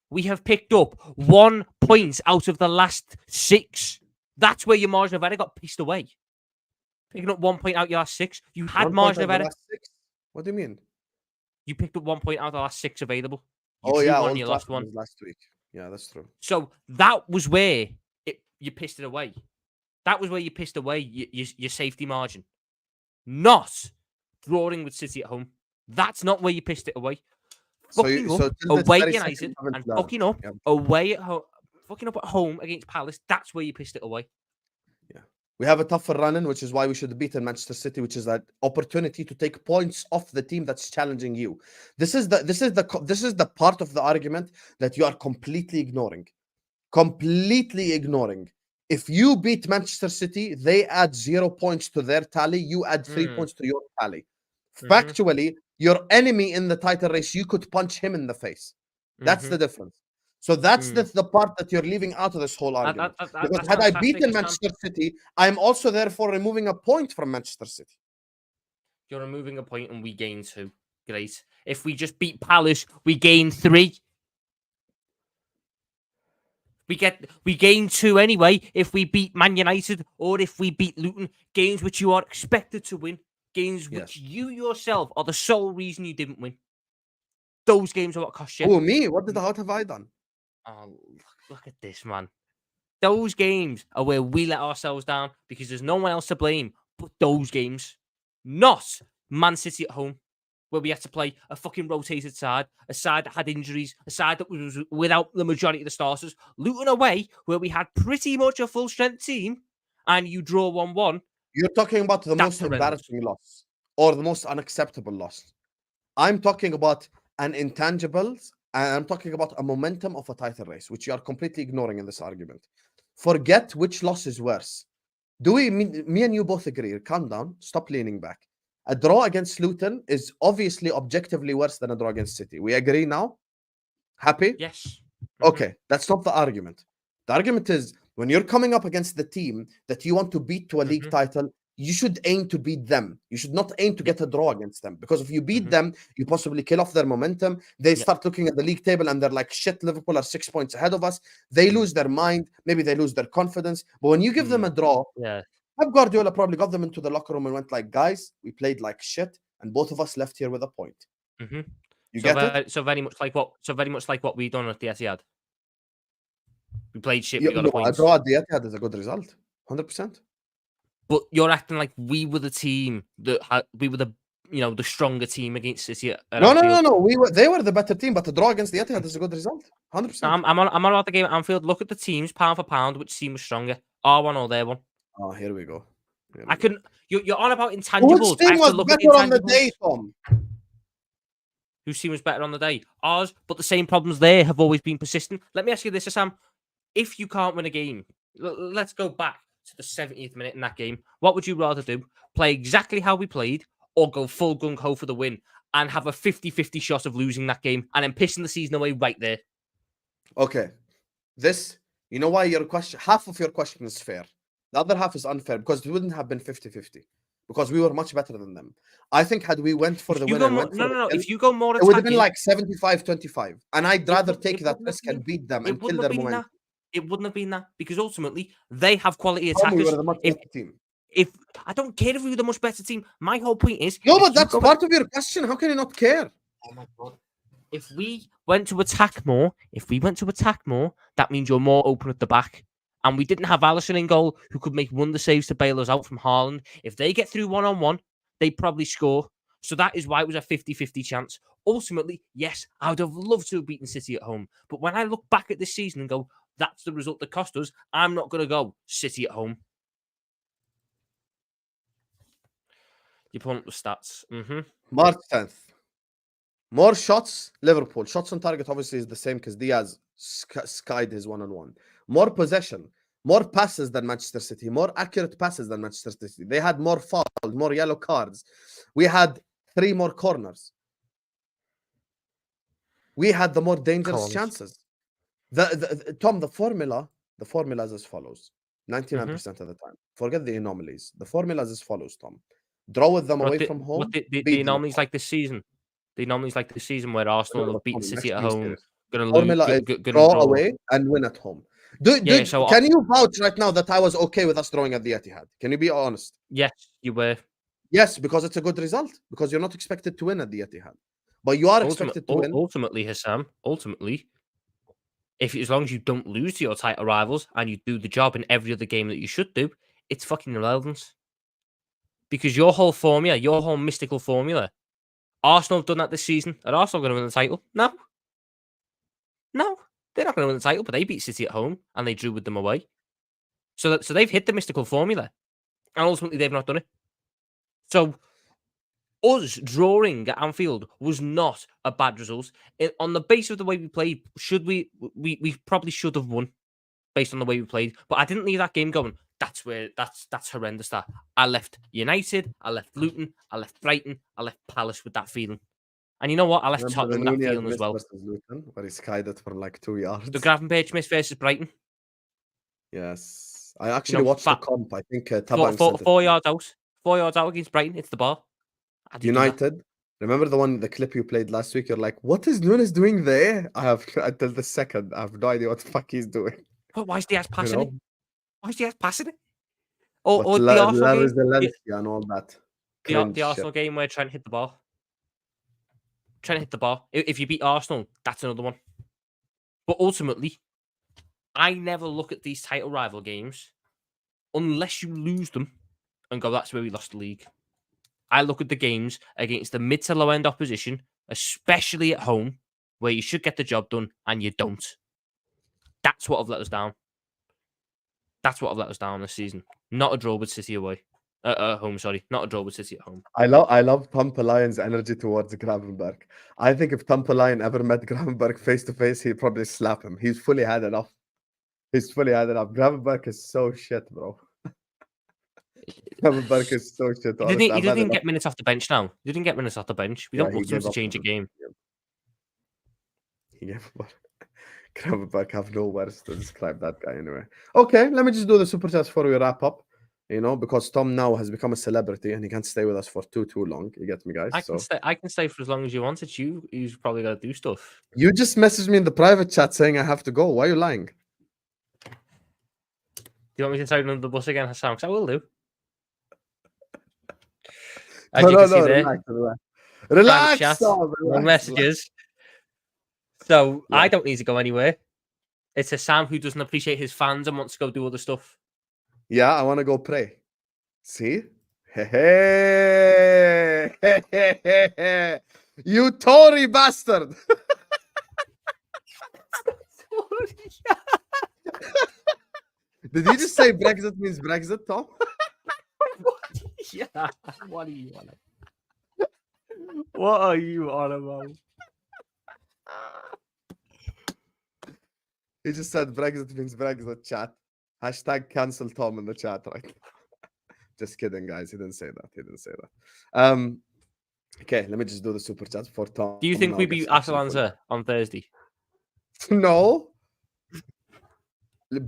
We have picked up 1 point out of the last 6. That's where your margin of error got pissed away. Picking up 1 point out of your last 6. You had margin of error. What do you mean? You picked up 1 point out of the last 6 available. You lost one last week. Yeah, that's true. So that was where you pissed it away. That was where you pissed away your safety margin. Not drawing with City at home. That's not where you pissed it away. Fucking up away at United and fucking up away at home. Fucking up at home against Palace. That's where you pissed it away. Yeah, we have a tougher run-in, which is why we should have beaten Manchester City, which is that opportunity to take points off the team that's challenging you. This is the part of the argument that you are completely ignoring. Completely ignoring. If you beat Manchester City, they add 0 points to their tally. You add 3 points to your tally. Factually, your enemy in the title race, you could punch him in the face. That's the difference. So that's the part that you're leaving out of this whole argument. Because had I beaten Manchester City, I'm also therefore removing a point from Manchester City. You're removing a point and we gain 2. Great. If we just beat Palace, we gain 3. We gain 2 anyway if we beat Man United or if we beat Luton. Games which you are expected to win. Games which you yourself are the sole reason you didn't win. Those games are what cost you. Oh, me? What have I done? Oh, look at this, man. Those games are where we let ourselves down because there's no one else to blame but those games. Not Man City at home, where we had to play a fucking rotated side, a side that had injuries, a side that was without the majority of the starters. Luton away, where we had pretty much a full-strength team, and you draw 1-1. You're talking about the most embarrassing loss or the most unacceptable loss. I'm talking about an intangibles, and I'm talking about a momentum of a title race, which you are completely ignoring in this argument. Forget which loss is worse. Me and you both agree. Calm down. Stop leaning back. A draw against Luton is obviously objectively worse than a draw against City. We agree now? Happy? Yes. Okay, that's not the argument. The argument is when you're coming up against the team that you want to beat to a league title, you should aim to beat them. You should not aim to get a draw against them. Because if you beat them, you possibly kill off their momentum. They start looking at the league table and they're like, shit, Liverpool are 6 points ahead of us. They lose their mind. Maybe they lose their confidence. But when you give them a draw, Pep Guardiola probably got them into the locker room and went like, guys, we played like shit. And both of us left here with a point. You get it? So very much like what we done at the Etihad. We played shit. We got a point. A draw at the Etihad is a good result, 100%. But you're acting like we were the team that we were the stronger team against City. No. They were the better team, but the draw against the Etihad is a good result, 100%. I'm on about the game at Anfield. Look at the teams pound for pound. Which team was stronger? Our one or their one? Oh, here we go. You're on about intangibles. Which team was better on the day, Tom? Whose team was better on the day? Ours, but the same problems there have always been persistent. Let me ask you this, Sam. If you can't win a game, let's go back to the 70th minute in that game. What would you rather do? Play exactly how we played or go full gung-ho for the win and have a 50-50 shot of losing that game and then pissing the season away right there? Okay. You know why your question, half of your question is fair. The other half is unfair because it wouldn't have been 50-50 because we were much better than them. I think had we went for the win if you go more attacking, it would have been like 75-25. And I'd rather take that risk and beat them and kill their momentum. It wouldn't have been that because ultimately they have quality attackers. We were the much better team. If I don't care if we were the much better team, my whole point is but that's part of your question. How can you not care? Oh my god! If we went to attack more, that means you're more open at the back, And we didn't have Alisson in goal who could make wonder saves to bail us out from Haaland. If they get through one-on-one, they probably score. So that is why it was a 50-50 chance. Ultimately, yes, I would have loved to have beaten City at home. But when I look back at this season and go, that's the result that cost us, I'm not going to go City at home. You pull up the stats. March 10th. More shots, Liverpool. Shots on target obviously is the same because Diaz skied his one-on-one. More possession. More passes than Manchester City. More accurate passes than Manchester City. They had more fouls, more yellow cards. We had 3 more corners. We had the more dangerous chances. Tom, the formula is as follows. 99% of the time. Forget the anomalies. The formula is as follows, Tom. Draw with them away from home. The anomalies like this season. The anomalies like this season where Arsenal have beaten City at home. Going to lose. Draw away and win at home. Can you vouch right now that I was okay with us drawing at the Etihad? Can you be honest? Yes, you were. Yes, because it's a good result. Because you're not expected to win at the Etihad. But you are expected to win. Ultimately, Husam, as long as you don't lose to your title rivals and you do the job in every other game that you should do, it's fucking irrelevant. Because your whole formula, your whole mystical formula, Arsenal have done that this season. Are Arsenal going to win the title? No. No, they're not going to win the title, but they beat City at home and they drew with them away. So they've hit the mystical formula. And ultimately, they've not done it. So us drawing at Anfield was not a bad result. On the basis of the way we played, we probably should have won based on the way we played. But I didn't leave that game going, that's horrendous. That I left United, I left Luton, I left Brighton, I left Palace with that feeling. And you know what? I left Tottenham with that feeling as well. Luton, where he skied it from like 2 yards. The Gravenberch miss versus Brighton. Yes. I actually watched the comp. I think Tabang 4 yards out. 4 yards out against Brighton. It's the bar. United. Remember the clip you played last week? You're like, what is Nunes doing there? I have until the second. I have no idea what the fuck he's doing. But why is Diaz passing it? Why is Diaz passing it? Or the Arsenal game. And all that. The Arsenal game where trying to hit the bar. If you beat Arsenal, that's another one. But ultimately, I never look at these title rival games unless you lose them and go, that's where we lost the league. I look at the games against the mid to low end opposition, especially at home, where you should get the job done and you don't. That's what have let us down. That's what have let us down this season. Not a draw with City away. At home, sorry. Not a draw with City at home. I love Tampa Lion's energy towards Gravenberch. I think if Tampa Lion ever met Gravenberch face to face, he'd probably slap him. He's fully had enough. Gravenberch is so shit, bro. Gravenberch is so shit. He didn't get minutes off the bench now. He didn't get minutes off the bench. We don't look to him to change a game. He gave up. Gravenberch have no words to describe that guy anyway. Okay, let me just do the super chats before we wrap up. You know, because Tom now has become a celebrity and he can't stay with us for too long. You get me, guys? I can stay for as long as you want. It's you. You've probably got to do stuff. You just messaged me in the private chat saying I have to go. Why are you lying? Do you want me to throw you under the bus again, Husam? Because I will do. As you can see there, relax. Tom, long messages. So yeah. I don't need to go anywhere. It's Husam who doesn't appreciate his fans and wants to go do other stuff. Yeah, I want to go pray. See? Hey. You Tory bastard. Did you just say Brexit means Brexit, Tom? Yeah. What are you on about? What are you on about? He just said Brexit means Brexit, chat. Hashtag cancel Tom in the chat, right? Just kidding, guys. He didn't say that. Okay, let me just do the super chat for Tom. Do you think we beat Atalanta on Thursday? No.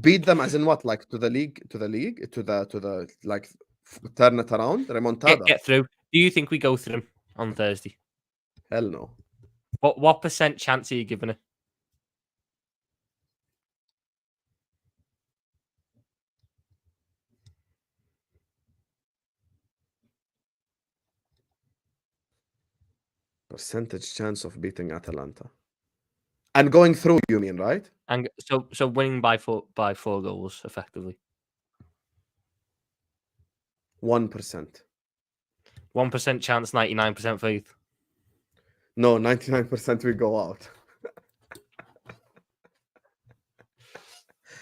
Beat them as in what? Like to the league, to the like turn it around, remontada. Get through. Do you think we go through them on Thursday? Hell no. What percent chance are you giving it? Percentage chance of beating Atalanta. And going through, you mean, right? And so winning by four goals effectively. 1%. 1% chance, 99% faith. No, 99% we go out.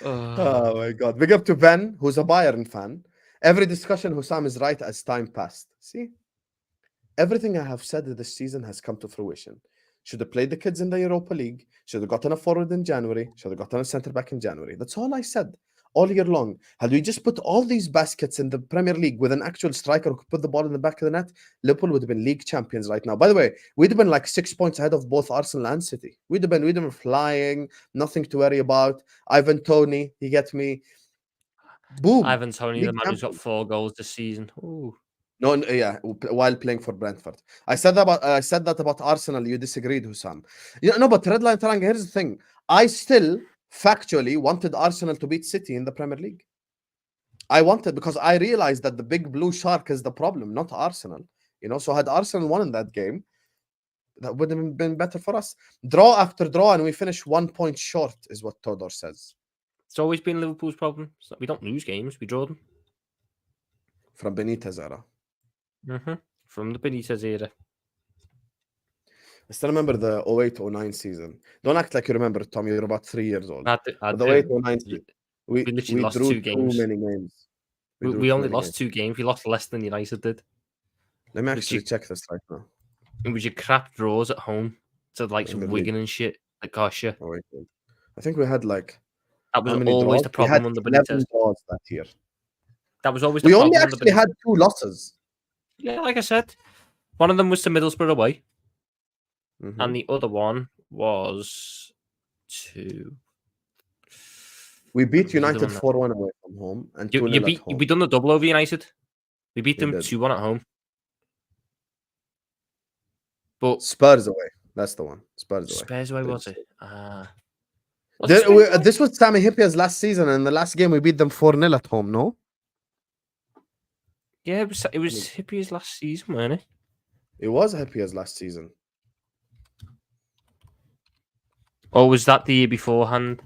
Oh my God. Big up to Ben, who's a Bayern fan. Every discussion, Husam is right as time passed. See? Everything I have said this season has come to fruition. Should have played the kids in the Europa League. Should have gotten a forward in January. Should have gotten a centre back in January. That's all I said all year long. Had we just put all these baskets in the Premier League with an actual striker who could put the ball in the back of the net, Liverpool would have been league champions right now. By the way, we'd have been like 6 points ahead of both Arsenal and City. We'd have been flying, nothing to worry about. Ivan Toney, you get me? Boom. Ivan Toney, the League man who's got champions. 4 goals this season. Ooh. No, yeah, while playing for Brentford. I said that about Arsenal. You disagreed, Husam. No, but Red Line Taranga, here's the thing. I still factually wanted Arsenal to beat City in the Premier League. I wanted, because I realized that the big blue shark is the problem, not Arsenal. So had Arsenal won in that game, that would have been better for us. Draw after draw, and we finish 1 point short, is what Todor says. It's always been Liverpool's problem. We don't lose games, we draw them. From Benitez era. From the Benitez era. I still remember the 08-09 season. Don't act like you remember it, Tom. You're about 3 years old. I The do. 08-09 season. We literally lost drew 2 games. Too many games. We only lost 2 games. We lost less than United did. Let me actually check this right now. It was your crap draws at home to like some Wigan and shit. Like, gosh, yeah. Oh, wait. I think we had like. That was how many always draws? the problem under We had 11 Benitez. draws that year. That was always the We problem. only under actually Benitez. had 2 losses. Yeah, like I said, one of them was to Middlesbrough away, Mhm. and the other one was to. We beat was the United one that- 4-1 away from home and You 2-0 beat. at home. We done the double over United. We beat We them did. 2-1 at home. But Spurs away. That's the one. Spurs away. Spurs away, was Did it? Was it This, Spurs away? this was Sami Hippier's last season, and in the last game we beat them 4-0 at home, no? Yeah, it was Hippie's last season, wasn't it? It was Hippier's last season. Or was that the year beforehand?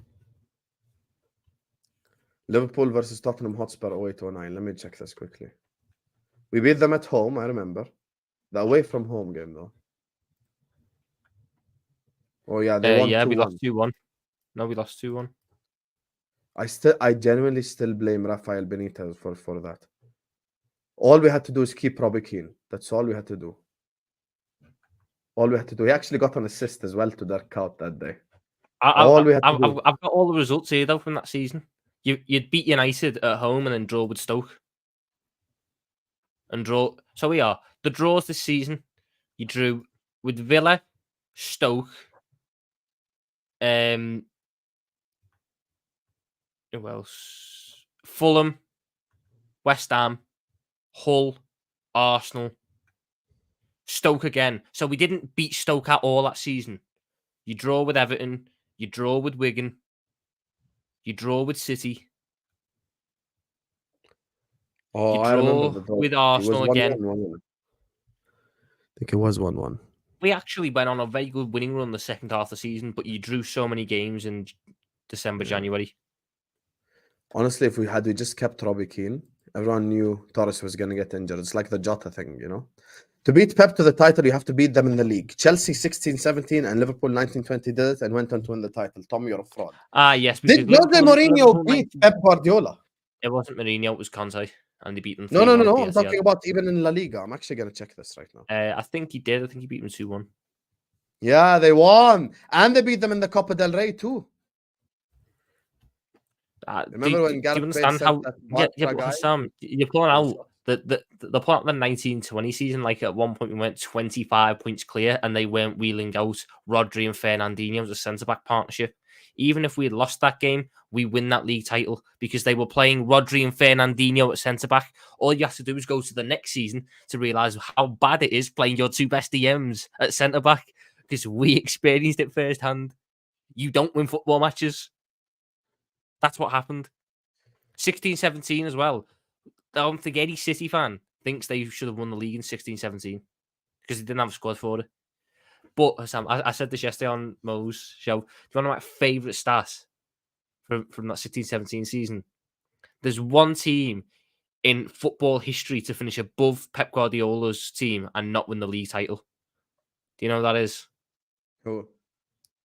Liverpool versus Tottenham Hotspur 08-09. Let me check this quickly. We beat them at home, I remember. The away from home game, though. Oh, yeah, they won 2-1. We lost 2-1. No, we lost 2-1. I genuinely still blame Rafael Benitez for that. All we had to do is keep Robbie Keane. That's all we had to do. All we had to do. He actually got an assist as well to Dirk out that day. I've got all the results here, though, from that season. You'd beat United at home and then draw with Stoke. And draw. So we are. The draws this season, you drew with Villa, Stoke, who else? Fulham, West Ham, Hull, Arsenal, Stoke again. So we didn't beat Stoke at all that season. You draw with Everton, you draw with Wigan, you draw with City. Oh, you I remember draw with Arsenal again. 1-1. I think it was 1-1. We actually went on a very good winning run the second half of the season, but you drew so many games in December, January. Honestly, if we just kept Robbie Keane, everyone knew Torres was going to get injured. It's like the Jota thing, To beat Pep to the title, you have to beat them in the league. Chelsea 16-17 and Liverpool 19-20 did it and went on to win the title. Tom, you're a fraud. Yes. Did Jose Mourinho beat Pep Guardiola? It wasn't Mourinho, it was Conte. And they beat them 3-1. No. I'm talking about even in La Liga. I'm actually going to check this right now. I think he did. I think he beat them 2-1. Yeah, they won. And they beat them in the Copa del Rey too. Remember when Gareth Bale said that? Sam, you're pulling out the part of the 1920 season, like at one point we went 25 points clear and they weren't wheeling out Rodri and Fernandinho as a centre-back partnership. Even if we had lost that game, we win that league title because they were playing Rodri and Fernandinho at centre-back. All you have to do is go to the next season to realise how bad it is playing your 2 best DMs at centre-back because we experienced it firsthand. You don't win football matches. That's what happened. 16-17 as well. I don't think any City fan thinks they should have won the league in 16-17 because they didn't have a squad for it. But Husam, I said this yesterday on Mo's show. One of my favourite stats from that 16-17 season. There's one team in football history to finish above Pep Guardiola's team and not win the league title. Do you know who that is? Who?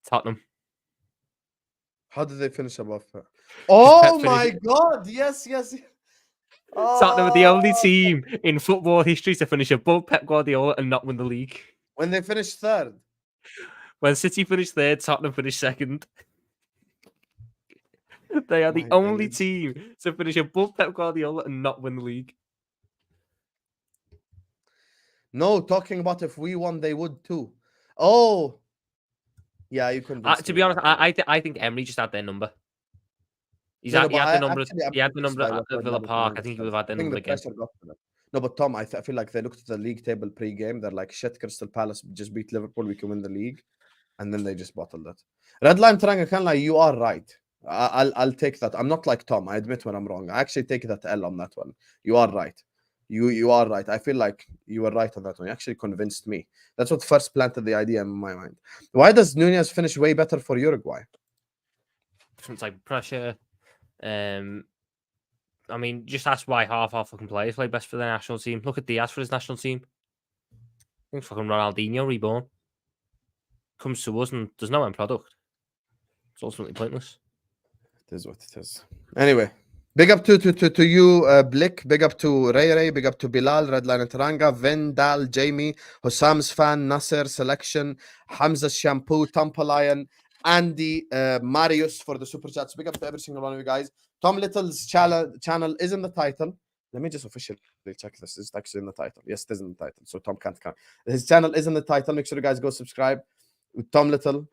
Tottenham. How did they finish above her? Oh Finish- my God! Yes. Tottenham are the only Oh, team in football history to finish above Pep Guardiola and not win the league. when they finished third. When City finished third, Tottenham finished second. They are the My only days. team to finish above Pep Guardiola and not win the league. No, talking about if we won, they would too. Oh, yeah, you couldn't. To be honest, I think Emery just had their number. He had the number. He had the number at Villa Park. I think he would have had their number again. No, but Tom, I feel like they looked at the league table pre-game. They're like, shit, Crystal Palace just beat Liverpool. We can win the league. And then they just bottled it. Redline Taranga, can lie, you are right. I'll take that. I'm not like Tom. I admit when I'm wrong. I actually take that L on that one. You are right. You are right. I feel like you were right on that one. You actually convinced me. That's what first planted the idea in my mind. Why does Nunez finish way better for Uruguay? Different type of pressure. I mean, just ask why half our fucking players play best for their national team. Look at Diaz for his national team. I think fucking Ronaldinho reborn. Comes to us and there's no end product. It's ultimately pointless. It is what it is. Anyway, big up to you, Blick. Big up to Ray. Big up to Bilal, Redline and Taranga, Vendal, Jamie, Husam's fan, Nasser, Selection, Hamza Shampoo, Tampa Lion, Andy, Marius for the super chats. Big up to every single one of you guys. Tom Little's channel is in the title. Let me just officially check this. It's actually in the title. Yes, it is in the title. So Tom can't count. His channel is in the title. Make sure you guys go subscribe. Tom Little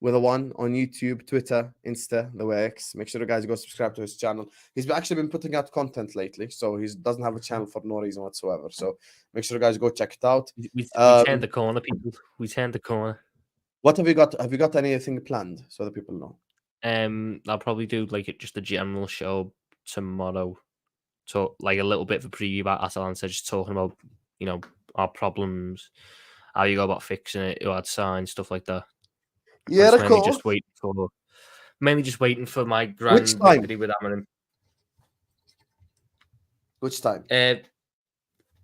with a 1 on YouTube, Twitter, Insta, the way X. Make sure you guys go subscribe to his channel. He's actually been putting out content lately, so he doesn't have a channel for no reason whatsoever. So make sure you guys go check it out. We turned the corner, people. We turned the corner. What have you got? Have you got anything planned so that people know? I'll probably do like just a general show tomorrow. So like a little bit of a preview about Atalanta, just talking about our problems, how you go about fixing it, who had signs, stuff like that. Yeah, mainly just waiting for my grand victory with Amarim. Which time?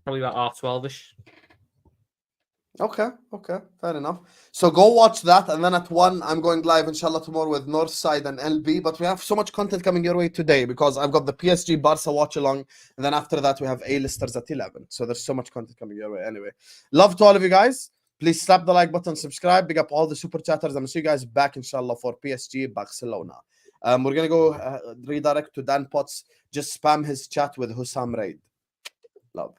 Probably about 12:30ish. Okay, fair enough. So go watch that, and then at 1, I'm going live, inshallah, tomorrow with Northside and LB. But we have so much content coming your way today because I've got the PSG Barca watch along, and then after that we have A-listers at 11. So there's so much content coming your way. Anyway, love to all of you guys. Please slap the like button, subscribe, big up all the super chatters. I'm gonna see you guys back, inshallah, for PSG Barcelona. We're gonna go redirect to Dan Potts. Just spam his chat with Husam Raid. Love.